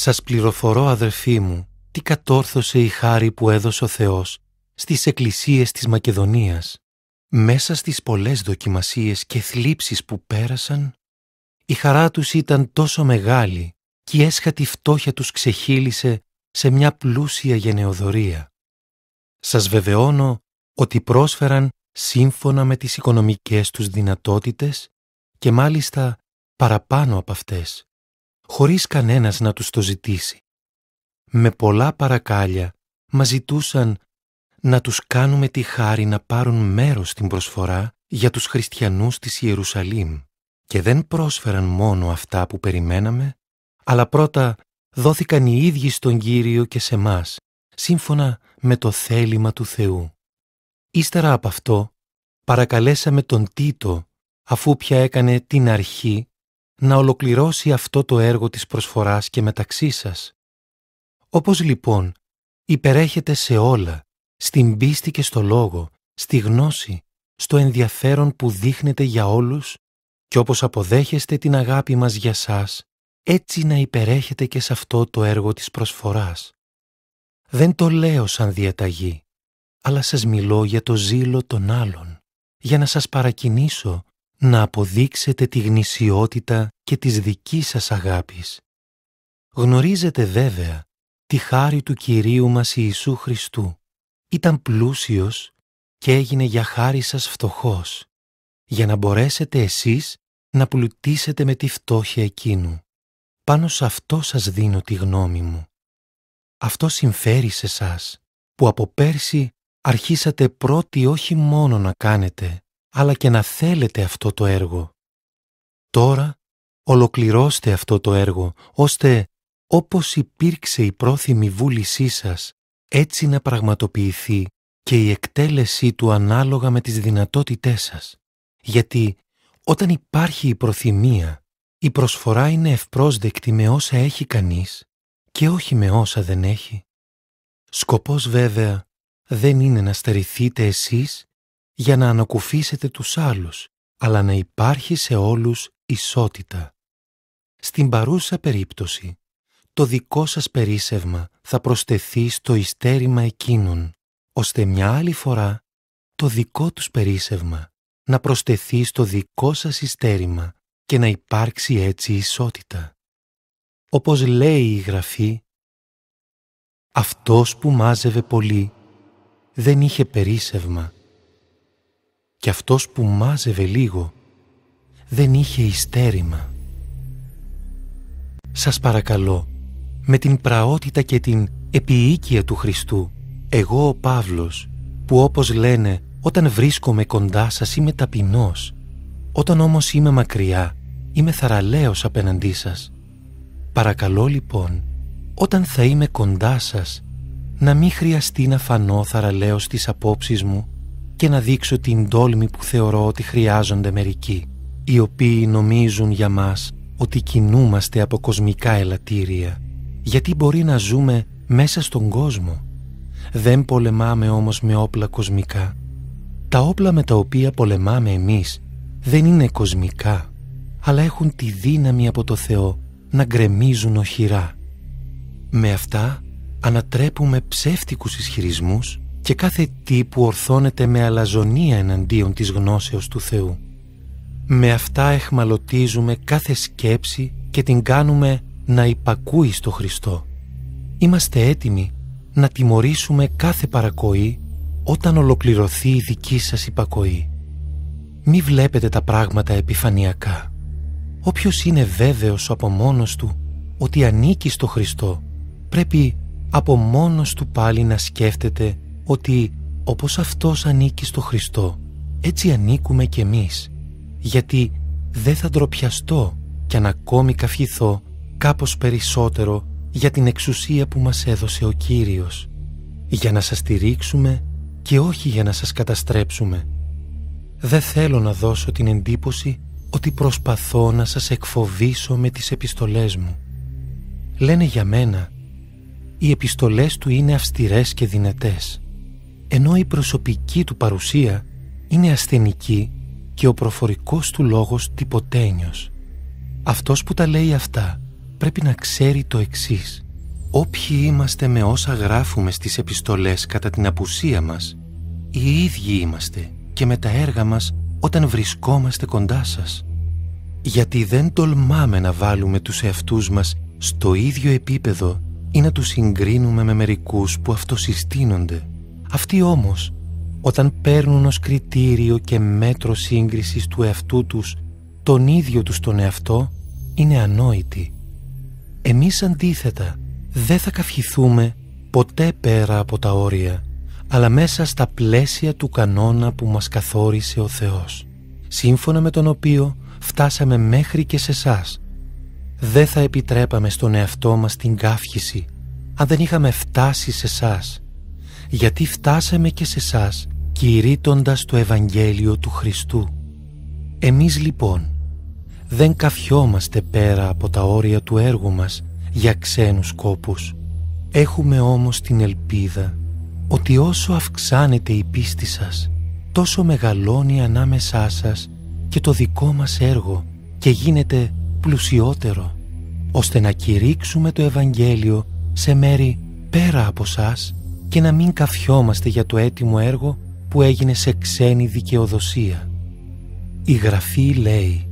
Σας πληροφορώ, αδερφοί μου, τι κατόρθωσε η χάρη που έδωσε ο Θεός στις εκκλησίες της Μακεδονίας. Μέσα στις πολλές δοκιμασίες και θλίψεις που πέρασαν, η χαρά τους ήταν τόσο μεγάλη και η έσχατη φτώχεια τους ξεχύλισε σε μια πλούσια γενεοδωρία. Σας βεβαιώνω ότι πρόσφεραν σύμφωνα με τις οικονομικές τους δυνατότητες και μάλιστα παραπάνω από αυτές, χωρίς κανένας να τους το ζητήσει. Με πολλά παρακάλια μας ζητούσαν να τους κάνουμε τη χάρη να πάρουν μέρος στην προσφορά για τους χριστιανούς της Ιερουσαλήμ και δεν πρόσφεραν μόνο αυτά που περιμέναμε, αλλά πρώτα δόθηκαν οι ίδιοι στον Κύριο και σε μας, σύμφωνα με το θέλημα του Θεού. Ύστερα από αυτό, παρακαλέσαμε τον Τίτο, αφού πια έκανε την αρχή, να ολοκληρώσει αυτό το έργο της προσφοράς και μεταξύ σας. Όπως λοιπόν υπερέχετε σε όλα, στην πίστη και στο λόγο, στη γνώση, στο ενδιαφέρον που δείχνετε για όλους και όπως αποδέχεστε την αγάπη μας για σας, έτσι να υπερέχετε και σε αυτό το έργο της προσφοράς. Δεν το λέω σαν διαταγή, αλλά σας μιλώ για το ζήλο των άλλων, για να σας παρακινήσω να αποδείξετε τη γνησιότητα και της δικής σας αγάπης. Γνωρίζετε βέβαια τη χάρη του Κυρίου μας Ιησού Χριστού. Ήταν πλούσιος και έγινε για χάρη σας φτωχός, για να μπορέσετε εσείς να πλουτίσετε με τη φτώχεια εκείνου. Πάνω σε αυτό σας δίνω τη γνώμη μου. Αυτό συμφέρει σε σας, που από πέρσι αρχίσατε πρώτοι όχι μόνο να κάνετε, αλλά και να θέλετε αυτό το έργο. Τώρα ολοκληρώστε αυτό το έργο, ώστε όπως υπήρξε η πρόθυμη βούλησή σας, έτσι να πραγματοποιηθεί και η εκτέλεσή του ανάλογα με τις δυνατότητές σας. Γιατί όταν υπάρχει η προθυμία, η προσφορά είναι ευπρόσδεκτη με όσα έχει κανείς και όχι με όσα δεν έχει. Σκοπός βέβαια δεν είναι να στερηθείτε εσείς για να ανακουφίσετε τους άλλους, αλλά να υπάρχει σε όλους ισότητα. Στην παρούσα περίπτωση, το δικό σας περίσσευμα θα προσθεθεί στο ειστέρημα εκείνων, ώστε μια άλλη φορά το δικό τους περίσσευμα να προσθεθεί στο δικό σας ειστέρημα και να υπάρξει έτσι ισότητα. Όπως λέει η Γραφή, «Αυτός που μάζευε πολύ δεν είχε περίσσευμα και αυτός που μάζευε λίγο δεν είχε ειστέρημα». Σας παρακαλώ, με την πραότητα και την επιοίκεια του Χριστού, εγώ ο Παύλος, που όπως λένε όταν βρίσκομαι κοντά σας είμαι ταπεινός, όταν όμως είμαι μακριά είμαι θαραλέος απέναντί σας. Παρακαλώ λοιπόν, όταν θα είμαι κοντά σας, να μην χρειαστεί να φανώ θαραλέος στις απόψεις μου και να δείξω την τόλμη που θεωρώ ότι χρειάζονται μερικοί, οι οποίοι νομίζουν για μας ότι κινούμαστε από κοσμικά ελαττήρια, γιατί μπορεί να ζούμε μέσα στον κόσμο. Δεν πολεμάμε όμως με όπλα κοσμικά. Τα όπλα με τα οποία πολεμάμε εμείς δεν είναι κοσμικά, αλλά έχουν τη δύναμη από το Θεό να γκρεμίζουν οχυρά. Με αυτά ανατρέπουμε ψεύτικους ισχυρισμούς και κάθε τι που ορθώνεται με αλαζονία εναντίον της γνώσεως του Θεού. Με αυτά εχμαλωτίζουμε κάθε σκέψη και την κάνουμε να υπακούει στο Χριστό. Είμαστε έτοιμοι να τιμωρήσουμε κάθε παρακοή όταν ολοκληρωθεί η δική σας υπακοή. Μη βλέπετε τα πράγματα επιφανειακά. Όποιος είναι βέβαιος από μόνος του ότι ανήκει στο Χριστό, πρέπει από μόνος του πάλι να σκέφτεται ότι όπως αυτός ανήκει στο Χριστό, έτσι ανήκουμε κι εμείς, γιατί δεν θα ντροπιαστώ κι αν ακόμη καυχηθώ κάπως περισσότερο για την εξουσία που μας έδωσε ο Κύριος, για να σας στηρίξουμε και όχι για να σας καταστρέψουμε. Δεν θέλω να δώσω την εντύπωση ότι προσπαθώ να σας εκφοβήσω με τις επιστολές μου. Λένε για μένα, οι επιστολές του είναι αυστηρές και δυνατές, ενώ η προσωπική του παρουσία είναι ασθενική και ο προφορικός του λόγος τυποτένιος. Αυτός που τα λέει αυτά πρέπει να ξέρει το εξής: όποιοι είμαστε με όσα γράφουμε στις επιστολές κατά την απουσία μας, οι ίδιοι είμαστε και με τα έργα μας όταν βρισκόμαστε κοντά σας. Γιατί δεν τολμάμε να βάλουμε τους εαυτούς μας στο ίδιο επίπεδο ή να τους συγκρίνουμε με μερικούς που αυτοσυστήνονται. Αυτοί όμως, όταν παίρνουν ως κριτήριο και μέτρο σύγκρισης του εαυτού τους τον ίδιο τους τον εαυτό, είναι ανόητοι. Εμείς αντίθετα δεν θα καυχηθούμε ποτέ πέρα από τα όρια, αλλά μέσα στα πλαίσια του κανόνα που μας καθόρισε ο Θεός, σύμφωνα με τον οποίο φτάσαμε μέχρι και σε εσάς. Δεν θα επιτρέπαμε στον εαυτό μας την καύχηση αν δεν είχαμε φτάσει σε εσάς, γιατί φτάσαμε και σε εσάς κηρύττοντας το Ευαγγέλιο του Χριστού. Εμείς λοιπόν δεν καυχιόμαστε πέρα από τα όρια του έργου μας για ξένους σκόπους. Έχουμε όμως την ελπίδα ότι όσο αυξάνεται η πίστη σας, τόσο μεγαλώνει ανάμεσά σας και το δικό μας έργο και γίνεται πλουσιότερο, ώστε να κηρύξουμε το Ευαγγέλιο σε μέρη πέρα από σας και να μην καυχιόμαστε για το έτοιμο έργο που έγινε σε ξένη δικαιοδοσία. Η Γραφή λέει: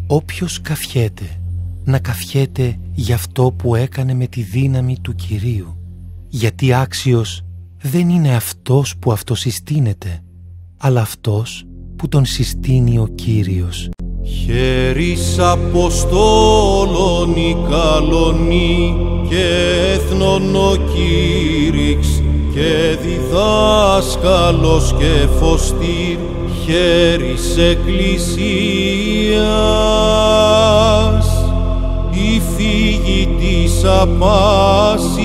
όποιος καυχέται, να καυχέται για αυτό που έκανε με τη δύναμη του Κυρίου, γιατί άξιος δεν είναι αυτός που αυτοσυστήνεται, αλλά αυτός που τον συστήνει ο Κύριος. Χέρις Αποστόλων η καλονή και έθνων ο Κήρυξ και διδάσκαλος και φωστήρ, χέρις Εκκλησίας, η φύγητης απάσης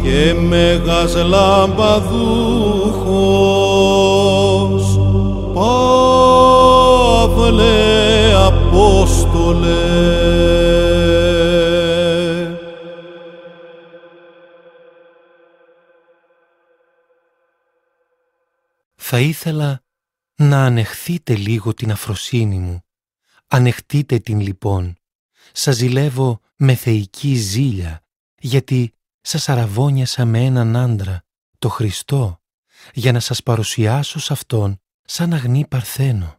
και μέγας λαμπαδούχος, Παύλε Απόστολε. Θα ήθελα να ανεχθείτε λίγο την αφροσύνη μου, Ανεχτείτε την λοιπόν. Σας ζηλεύω με θεϊκή ζήλια, γιατί σας αραβώνιασα με έναν άντρα, το Χριστό, για να σας παρουσιάσω σ' Αυτόν σαν αγνή παρθένο.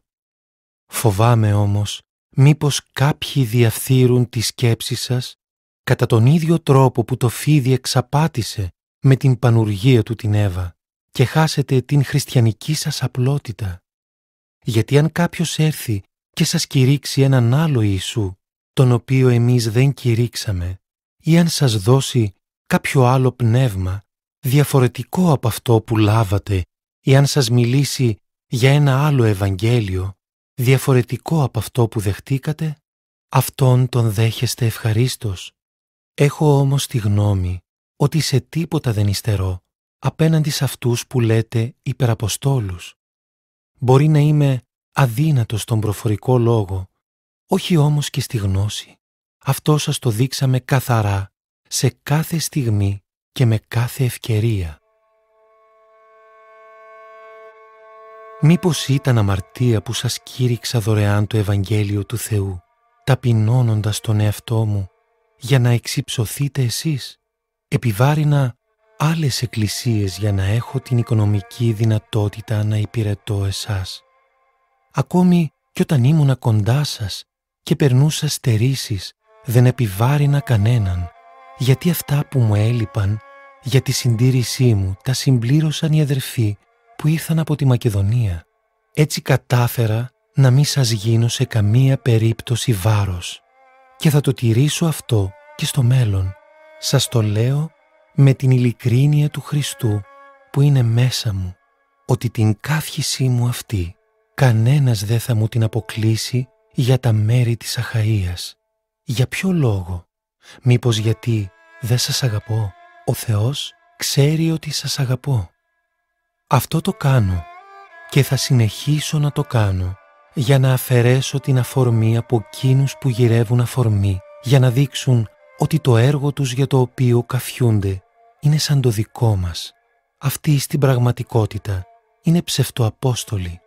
Φοβάμαι όμως μήπως κάποιοι διαφθείρουν τη σκέψη σας κατά τον ίδιο τρόπο που το φίδι εξαπάτησε με την πανουργία του την Εύα και χάσετε την χριστιανική σας απλότητα. Γιατί αν κάποιος έρθει και σας κηρύξει έναν άλλο Ιησού, τον οποίο εμείς δεν κηρύξαμε, ή αν σας δώσει κάποιο άλλο πνεύμα διαφορετικό από αυτό που λάβατε, ή αν σας μιλήσει για ένα άλλο Ευαγγέλιο διαφορετικό από αυτό που δεχτήκατε, αυτόν τον δέχεστε ευχαρίστως. Έχω όμως τη γνώμη ότι σε τίποτα δεν υστερώ απέναντι σε αυτούς που λέτε υπεραποστόλους. Μπορεί να είμαι αδύνατος στον προφορικό λόγο, όχι όμως και στη γνώση. Αυτό σας το δείξαμε καθαρά σε κάθε στιγμή και με κάθε ευκαιρία. Μήπως ήταν αμαρτία που σας κήρυξα δωρεάν το Ευαγγέλιο του Θεού, ταπεινώνοντας τον εαυτό μου, για να εξυψωθείτε εσείς? Επιβάρυνα άλλες εκκλησίες για να έχω την οικονομική δυνατότητα να υπηρετώ εσάς. Ακόμη κι όταν ήμουνα κοντά σας και περνούσα στερήσεις, δεν επιβάρυνα κανέναν, γιατί αυτά που μου έλειπαν για τη συντήρησή μου τα συμπλήρωσαν οι αδερφοί που ήρθαν από τη Μακεδονία. Έτσι κατάφερα να μην σας γίνω σε καμία περίπτωση βάρος και θα το τηρήσω αυτό και στο μέλλον. Σας το λέω με την ειλικρίνεια του Χριστού που είναι μέσα μου, ότι την καύχησή μου αυτή κανένας δεν θα μου την αποκλείσει για τα μέρη της Αχαΐας. Για ποιο λόγο? Μήπως γιατί δεν σας αγαπώ? Ο Θεός ξέρει ότι σας αγαπώ. Αυτό το κάνω και θα συνεχίσω να το κάνω για να αφαιρέσω την αφορμή από εκείνους που γυρεύουν αφορμή, για να δείξουν ότι το έργο τους για το οποίο καφιούνται είναι σαν το δικό μας. Αυτοί στην πραγματικότητα είναι ψευτοαπόστολοι,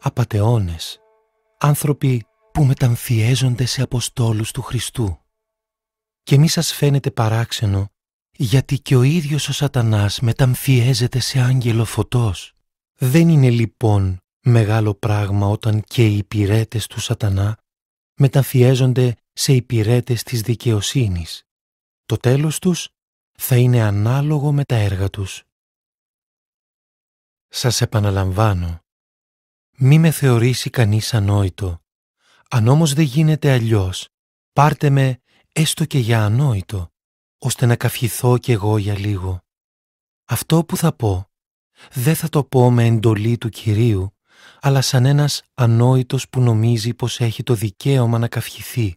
απατεώνες, άνθρωποι που μεταμφιέζονται σε αποστόλους του Χριστού. Και μη σας φαίνεται παράξενο, γιατί και ο ίδιος ο Σατανάς μεταμφιέζεται σε άγγελο φωτός. Δεν είναι λοιπόν μεγάλο πράγμα όταν και οι υπηρέτες του Σατανά μεταμφιέζονται σε υπηρέτες της δικαιοσύνης. Το τέλος τους θα είναι ανάλογο με τα έργα τους. Σας επαναλαμβάνω, μη με θεωρήσει κανείς ανόητο. Αν όμως δεν γίνεται αλλιώς, πάρτε με έστω και για ανόητο, ώστε να καυχηθώ κι εγώ για λίγο. Αυτό που θα πω, δεν θα το πω με εντολή του Κυρίου, αλλά σαν ένας ανόητος που νομίζει πως έχει το δικαίωμα να καυχηθεί.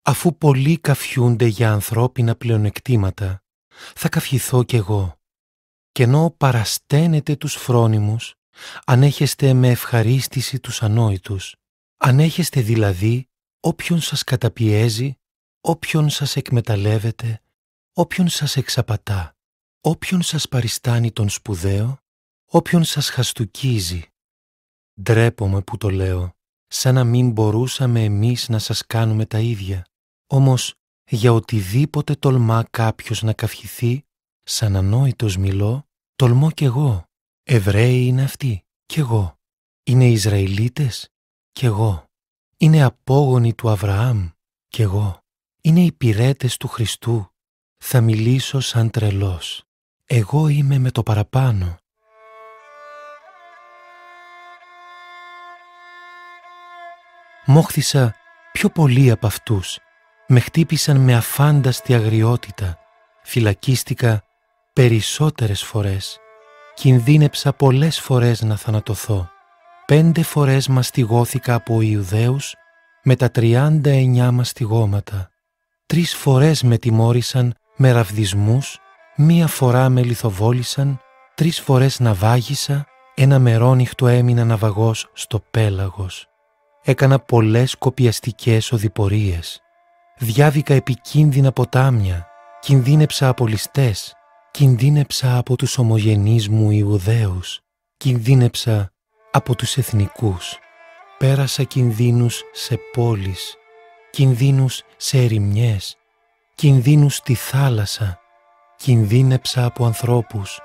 Αφού πολλοί καυχιούνται για ανθρώπινα πλεονεκτήματα, θα καυχηθώ κι εγώ. Κι ενώ παρασταίνετε τους φρόνιμους, ανέχεστε με ευχαρίστηση τους ανόητους. Ανέχεστε δηλαδή όποιον σας καταπιέζει, όποιον σας εκμεταλλεύεται, όποιον σας εξαπατά, όποιον σας παριστάνει τον σπουδαίο, όποιον σας χαστουκίζει. Ντρέπομαι που το λέω, σαν να μην μπορούσαμε εμείς να σας κάνουμε τα ίδια. Όμως για οτιδήποτε τολμά κάποιος να καυχηθεί, σαν ανόητος μιλώ, τολμώ κι εγώ. Εβραίοι είναι αυτοί, κι εγώ. Είναι Ισραηλίτες, κι εγώ. Είναι απόγονοι του Αβραάμ, κι εγώ. Είναι υπηρέτες του Χριστού. Θα μιλήσω σαν τρελός. Εγώ είμαι με το παραπάνω. Μόχθησα πιο πολλοί από αυτούς. Με χτύπησαν με αφάνταστη αγριότητα. Φυλακίστηκα περισσότερες φορές. Κινδύνεψα πολλές φορές να θανατωθώ. 5 φορές μαστιγώθηκα από Ιουδαίους με τα 39 μαστιγώματα. 3 φορές με τιμώρησαν με ραβδισμούς, 1 φορά με λιθοβόλησαν, 3 φορές ναυάγησα, 1 μερόνυχτο έμεινα ναυαγός στο πέλαγος. Έκανα πολλές κοπιαστικές οδηπορίες. Διάβηκα επικίνδυνα ποτάμια, κινδύνεψα από ληστές, κινδύνεψα από τους ομογενείς μου Ιουδαίους, κινδύνεψα από τους εθνικούς. πέρασα κινδύνους σε πόλεις, κινδύνους σε ερημιές, κινδύνους στη θάλασσα, κινδύνεψα από ανθρώπους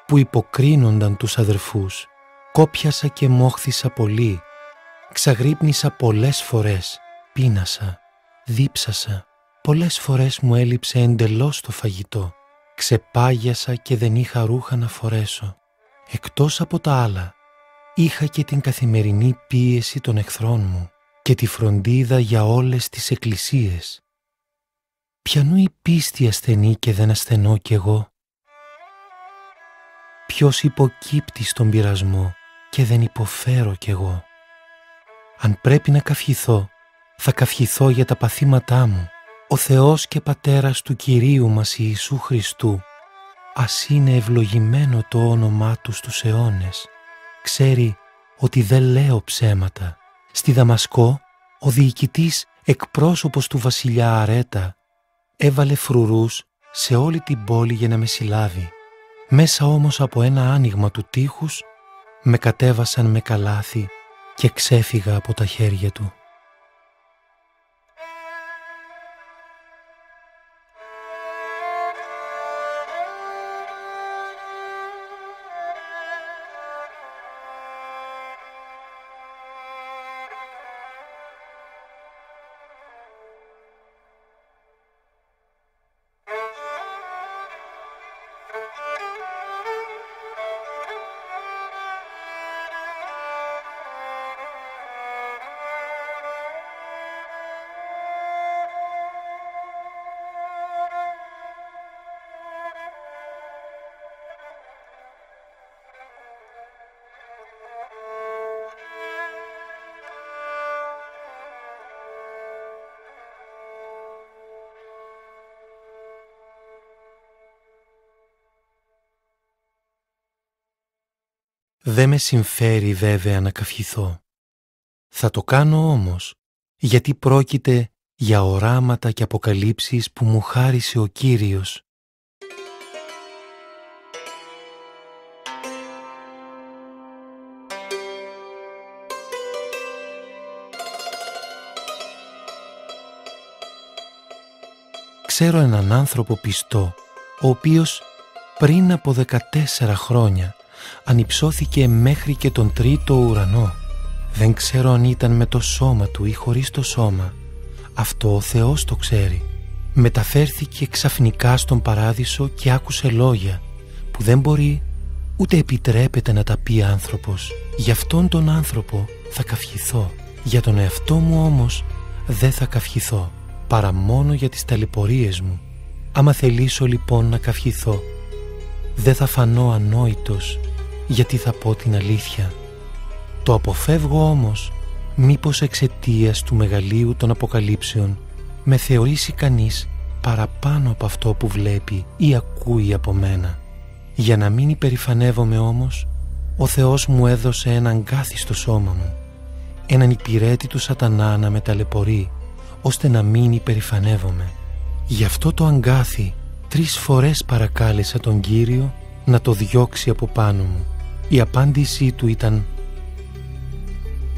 που υποκρίνονταν τους αδερφούς, κόπιασα και μόχθησα πολύ, ξαγρύπνησα πολλές φορές, πείνασα, δίψασα, πολλές φορές μου έλειψε εντελώς το φαγητό, ξεπάγιασα και δεν είχα ρούχα να φορέσω. Εκτός από τα άλλα, είχα και την καθημερινή πίεση των εχθρών μου και τη φροντίδα για όλες τις εκκλησίες. Ποιανού η πίστη ασθενεί και δεν ασθενώ κι εγώ? Ποιος υποκύπτει στον πειρασμό και δεν υποφέρω κι εγώ? Αν πρέπει να καυχηθώ, θα καυχηθώ για τα παθήματά μου. Ο Θεός και Πατέρας του Κυρίου μας Ιησού Χριστού, ας είναι ευλογημένο το όνομά Του στους αιώνες, ξέρει ότι δεν λέω ψέματα. Στη Δαμασκό, ο διοικητής εκπρόσωπος του βασιλιά Αρέτα έβαλε φρουρούς σε όλη την πόλη για να με συλλάβει. Μέσα όμως από ένα άνοιγμα του τείχους με κατέβασαν με καλάθι και ξέφυγα από τα χέρια του. Δεν με συμφέρει βέβαια να καυχηθώ. Θα το κάνω όμως, γιατί πρόκειται για οράματα και αποκαλύψεις που μου χάρισε ο Κύριος. Ξέρω έναν άνθρωπο πιστό, ο οποίος πριν από 14 χρόνια ανυψώθηκε μέχρι και τον τρίτο ουρανό. Δεν ξέρω αν ήταν με το σώμα του ή χωρίς το σώμα. Αυτό ο Θεός το ξέρει. Μεταφέρθηκε ξαφνικά στον παράδεισο και άκουσε λόγια που δεν μπορεί ούτε επιτρέπεται να τα πει άνθρωπος. Για αυτόν τον άνθρωπο θα καυχηθώ. Για τον εαυτό μου όμως δεν θα καυχηθώ, παρά μόνο για τις ταλαιπωρίες μου. Άμα θελήσω λοιπόν να καυχηθώ, δεν θα φανώ ανόητος, γιατί θα πω την αλήθεια. Το αποφεύγω όμως, μήπως εξαιτίας του μεγαλείου των αποκαλύψεων με θεωρήσει κανείς παραπάνω από αυτό που βλέπει ή ακούει από μένα. Για να μην υπερηφανεύομαι όμως, ο Θεός μου έδωσε ένα αγκάθι στο σώμα μου, έναν υπηρέτη του σατανά να με ταλαιπωρεί, ώστε να μην υπερηφανεύομαι. Γι' αυτό το αγκάθι 3 φορές παρακάλεσα τον Κύριο να το διώξει από πάνω μου. Η απάντησή του ήταν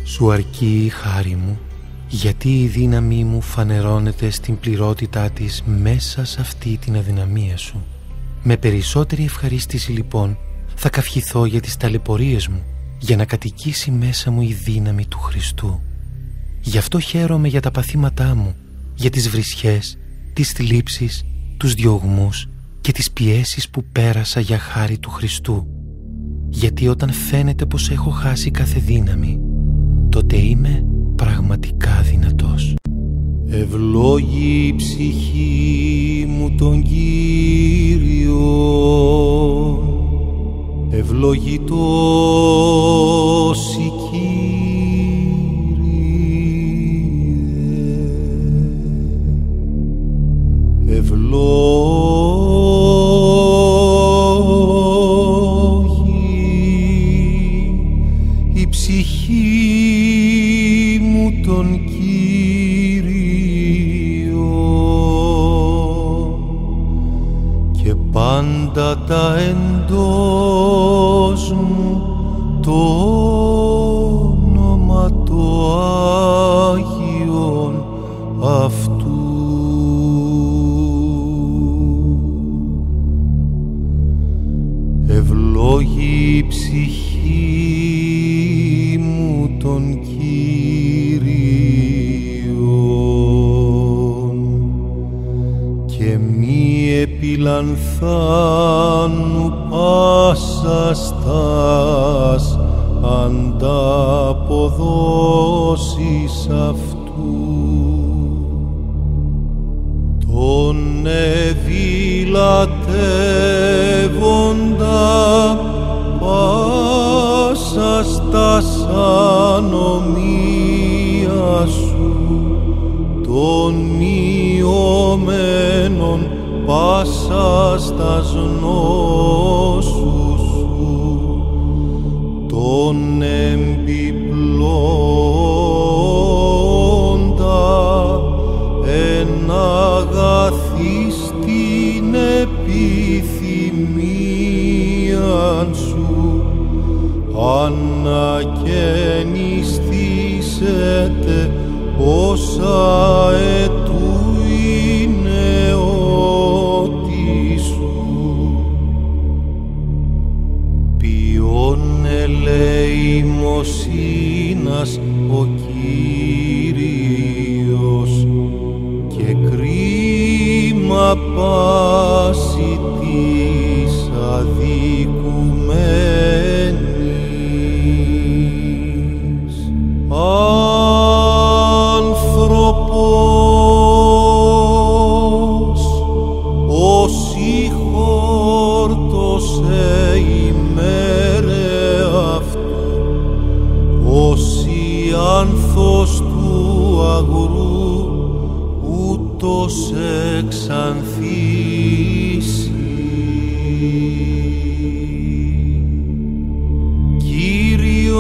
«Σου αρκεί η χάρη μου, γιατί η δύναμή μου φανερώνεται στην πληρότητά της μέσα σε αυτή την αδυναμία σου». Με περισσότερη ευχαρίστηση λοιπόν θα καυχηθώ για τις ταλαιπωρίες μου, για να κατοικήσει μέσα μου η δύναμη του Χριστού. Γι' αυτό χαίρομαι για τα παθήματά μου, για τις βρισχές, τις θλίψεις, τους διωγμούς και τις πιέσεις που πέρασα για χάρη του Χριστού. Γιατί όταν φαίνεται πως έχω χάσει κάθε δύναμη, τότε είμαι πραγματικά δυνατός. Ευλόγη η ψυχή μου τον Κύριο, ευλογητός η Κύριε, ευλόγη η ψυχή μου τον Κύριο και πάντα τα εντός μου το όνομα το λανθάνου πάσα στάς ανταποδόσεις αυτού. Τον ευηλατεύοντα πάσα στάς ανομία σου, τον ιωμένον πάσα στας νόσους σου, τον εμπιπλώντα εν αγαθή στην επιθυμίαν σου, ανακαινιστήσετε όσα ετού είναι ότι σου. Ποιον ελεημοσύνας ο Κύριος και κρίμα πάση της αδικουμένης. Άνθρωπος, όσοι χόρτωσε ημέρε αυτού, όσοι άνθος του αγρού, ούτως εξανθήσει. Κύριος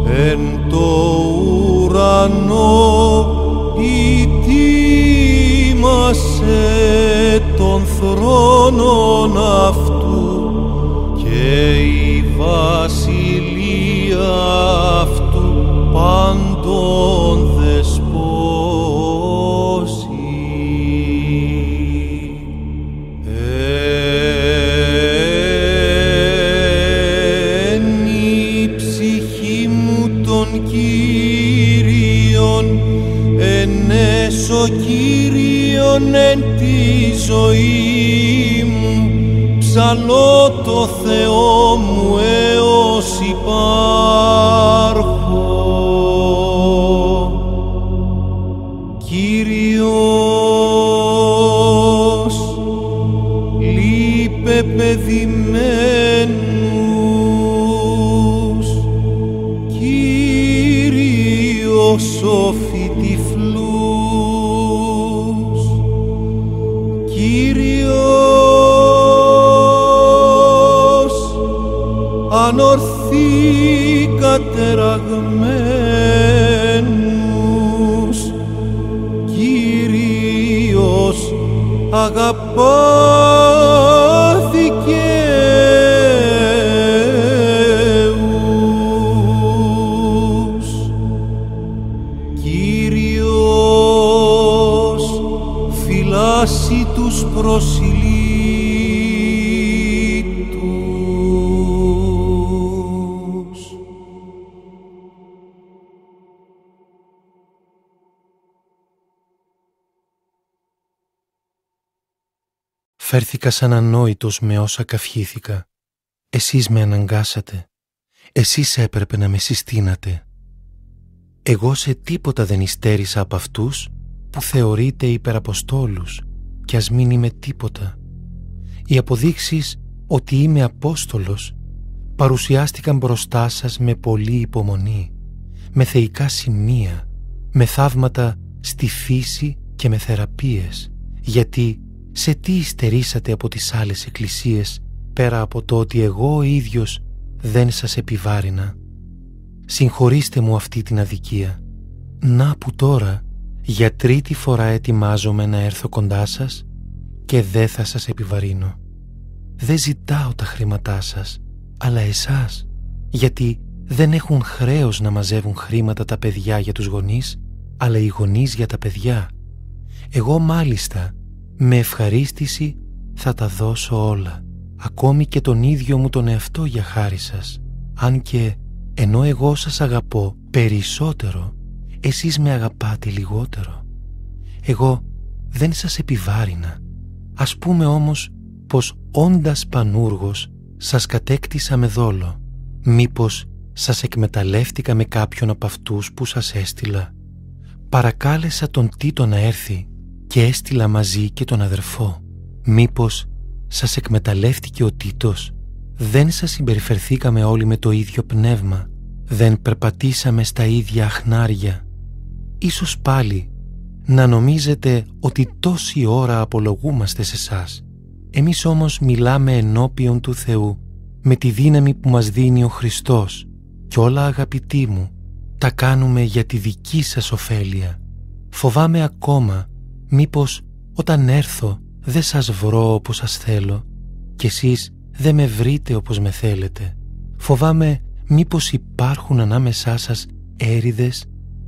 εν το ουρανό ητήμασε των θρόνων αυτού και η βασιλεία αυτού πάντων δεσπόσει. Εν η ψυχή μου των Κύριων, ενέσω Κύριον εν τη ζωή μου, ψαλώ το Θεό μου έως υπάρχω. Κύριος λείπε παιδημένους, Κύριος σώφει τυφλούς, Κύριος ανορθεί κατεραγμένους, Κύριος αγαπά δικαίους, Κύριος φυλάσσει τους προσιλήτους. Φέρθηκα σαν ανόητος με όσα καυχήθηκα. Εσείς με αναγκάσατε. Εσείς έπρεπε να με συστήνατε. Εγώ σε τίποτα δεν υστέρησα από αυτούς που θεωρείτε υπεραποστόλους κι ας μην είμαι τίποτα. Οι αποδείξεις ότι είμαι Απόστολος παρουσιάστηκαν μπροστά σας με πολλή υπομονή, με θεϊκά σημεία, με θαύματα στη φύση και με θεραπείες, γιατί σε τι υστερήσατε από τις άλλες εκκλησίες πέρα από το ότι εγώ ο ίδιος δεν σας επιβάρυνα. Συγχωρήστε μου αυτή την αδικία. Να που τώρα για τρίτη φορά ετοιμάζομαι να έρθω κοντά σας και δεν θα σας επιβαρύνω. Δεν ζητάω τα χρήματά σας, αλλά εσάς, γιατί δεν έχουν χρέος να μαζεύουν χρήματα τα παιδιά για τους γονείς, αλλά οι γονείς για τα παιδιά. Εγώ μάλιστα με ευχαρίστηση θα τα δώσω όλα, ακόμη και τον ίδιο μου τον εαυτό για χάρη σας, αν και ενώ εγώ σας αγαπώ περισσότερο, εσείς με αγαπάτε λιγότερο. Εγώ δεν σας επιβάρυνα. Ας πούμε όμως πως όντας πανούργος σας κατέκτησα με δόλο. Μήπως σας εκμεταλλεύτηκα με κάποιον από αυτούς που σας έστειλα? Παρακάλεσα τον Τίτο να έρθει και έστειλα μαζί και τον αδερφό. Μήπως σας εκμεταλλεύτηκε ο Τίτος? Δεν σας συμπεριφερθήκαμε όλοι με το ίδιο πνεύμα? Δεν περπατήσαμε στα ίδια αχνάρια? Ίσως πάλι να νομίζετε ότι τόση ώρα απολογούμαστε σε εσάς. Εμείς όμως μιλάμε ενώπιον του Θεού με τη δύναμη που μας δίνει ο Χριστός κι όλα, αγαπητοί μου, τα κάνουμε για τη δική σας ωφέλεια. Φοβάμαι ακόμα μήπως όταν έρθω δεν σας βρω όπως σας θέλω κι εσείς δεν με βρείτε όπως με θέλετε. Φοβάμαι μήπως υπάρχουν ανάμεσά σας έρηδες,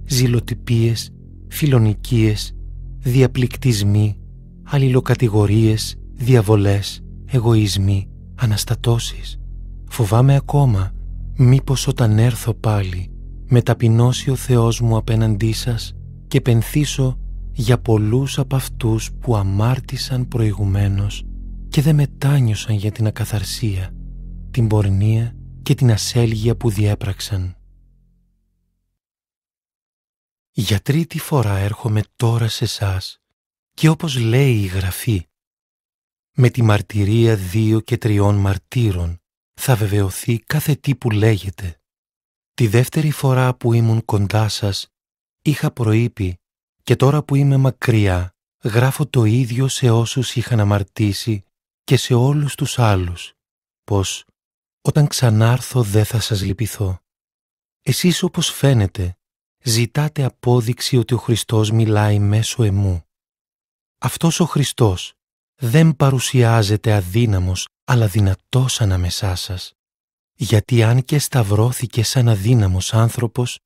ζηλοτυπίες, φιλονικίες, διαπληκτισμοί, αλληλοκατηγορίες, διαβολές, εγωισμοί, αναστατώσεις. Φοβάμαι ακόμα μήπως όταν έρθω πάλι με ταπεινώσει ο Θεός μου απέναντί σας και πενθήσω για πολλούς από αυτούς που αμάρτησαν προηγουμένως και δεν μετάνιωσαν για την ακαθαρσία, την πορνεία και την ασέλγεια που διέπραξαν. Για τρίτη φορά έρχομαι τώρα σε εσάς και όπως λέει η Γραφή, με τη μαρτυρία 2 και 3 μαρτύρων θα βεβαιωθεί κάθε τι που λέγεται. Τη δεύτερη φορά που ήμουν κοντά σας είχα προείπει και τώρα που είμαι μακριά γράφω το ίδιο σε όσους είχαν αμαρτήσει και σε όλους τους άλλους, πως όταν ξανάρθω δεν θα σας λυπηθώ. Εσείς όπως φαίνεται ζητάτε απόδειξη ότι ο Χριστός μιλάει μέσω εμού. Αυτός ο Χριστός δεν παρουσιάζεται αδύναμος αλλά δυνατός ανάμεσά σας, γιατί αν και σταυρώθηκε σαν αδύναμος άνθρωπος,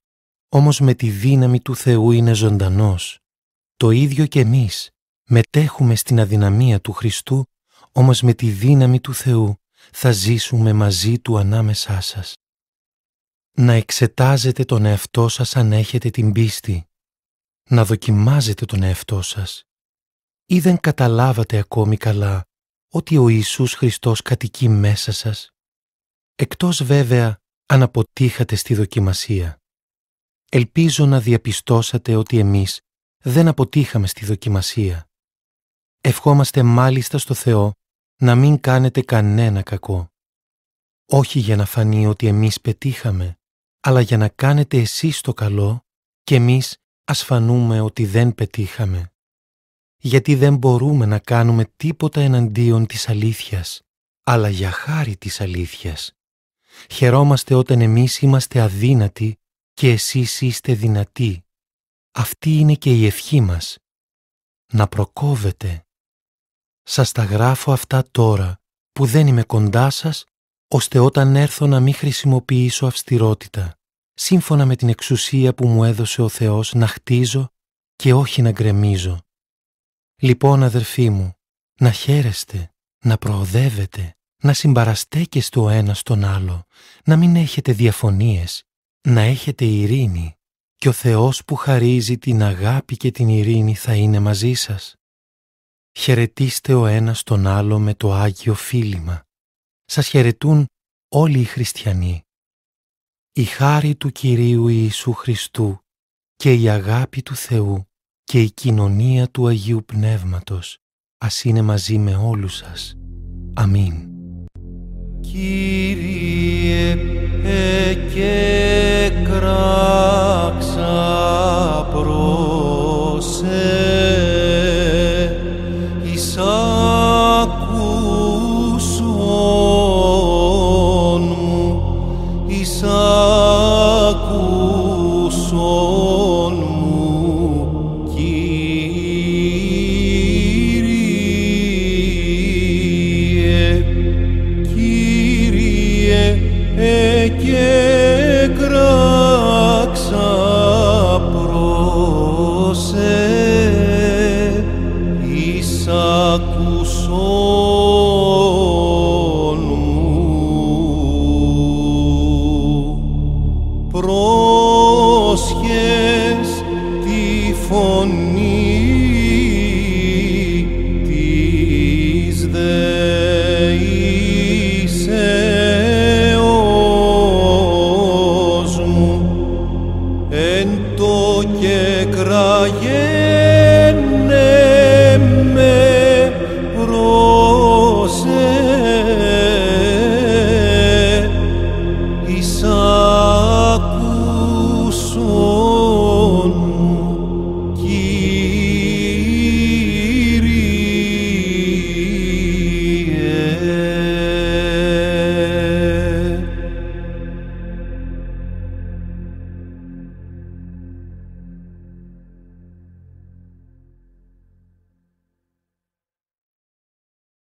όμως με τη δύναμη του Θεού είναι ζωντανός. Το ίδιο και εμείς μετέχουμε στην αδυναμία του Χριστού, όμως με τη δύναμη του Θεού θα ζήσουμε μαζί Του ανάμεσά σας. Να εξετάζετε τον εαυτό σας αν έχετε την πίστη. Να δοκιμάζετε τον εαυτό σας. Ή δεν καταλάβατε ακόμη καλά ότι ο Ιησούς Χριστός κατοικεί μέσα σας? Εκτός βέβαια αν αποτύχατε στη δοκιμασία. Ελπίζω να διαπιστώσατε ότι εμείς δεν αποτύχαμε στη δοκιμασία. Ευχόμαστε μάλιστα στο Θεό να μην κάνετε κανένα κακό. Όχι για να φανεί ότι εμείς πετύχαμε, αλλά για να κάνετε εσείς το καλό και εμείς ας φανούμε ότι δεν πετύχαμε. Γιατί δεν μπορούμε να κάνουμε τίποτα εναντίον της αλήθειας, αλλά για χάρη της αλήθειας. Χαιρόμαστε όταν εμείς είμαστε αδύνατοι και εσείς είστε δυνατοί. Αυτή είναι και η ευχή μας. Να προκόβετε. Σας τα γράφω αυτά τώρα που δεν είμαι κοντά σας, ώστε όταν έρθω να μην χρησιμοποιήσω αυστηρότητα, σύμφωνα με την εξουσία που μου έδωσε ο Θεός να χτίζω και όχι να γκρεμίζω. Λοιπόν, αδερφοί μου, να χαίρεστε, να προοδεύετε, να συμπαραστέκεστε ο ένας τον άλλο, να μην έχετε διαφωνίες, να έχετε ειρήνη και ο Θεός που χαρίζει την αγάπη και την ειρήνη θα είναι μαζί σας. Χαιρετίστε ο ένας τον άλλο με το Άγιο Φίλημα. Σας χαιρετούν όλοι οι χριστιανοί. Η χάρη του Κυρίου Ιησού Χριστού και η αγάπη του Θεού και η κοινωνία του Αγίου Πνεύματος ας είναι μαζί με όλους σας. Αμήν. Κύριε, εκράξα προσε, εισάκουσον μου, εισάκουσον μου, Κύριε, Κύριε, εκράξα προσε, εισάκουσον μου. Πρόσχες τη φωνή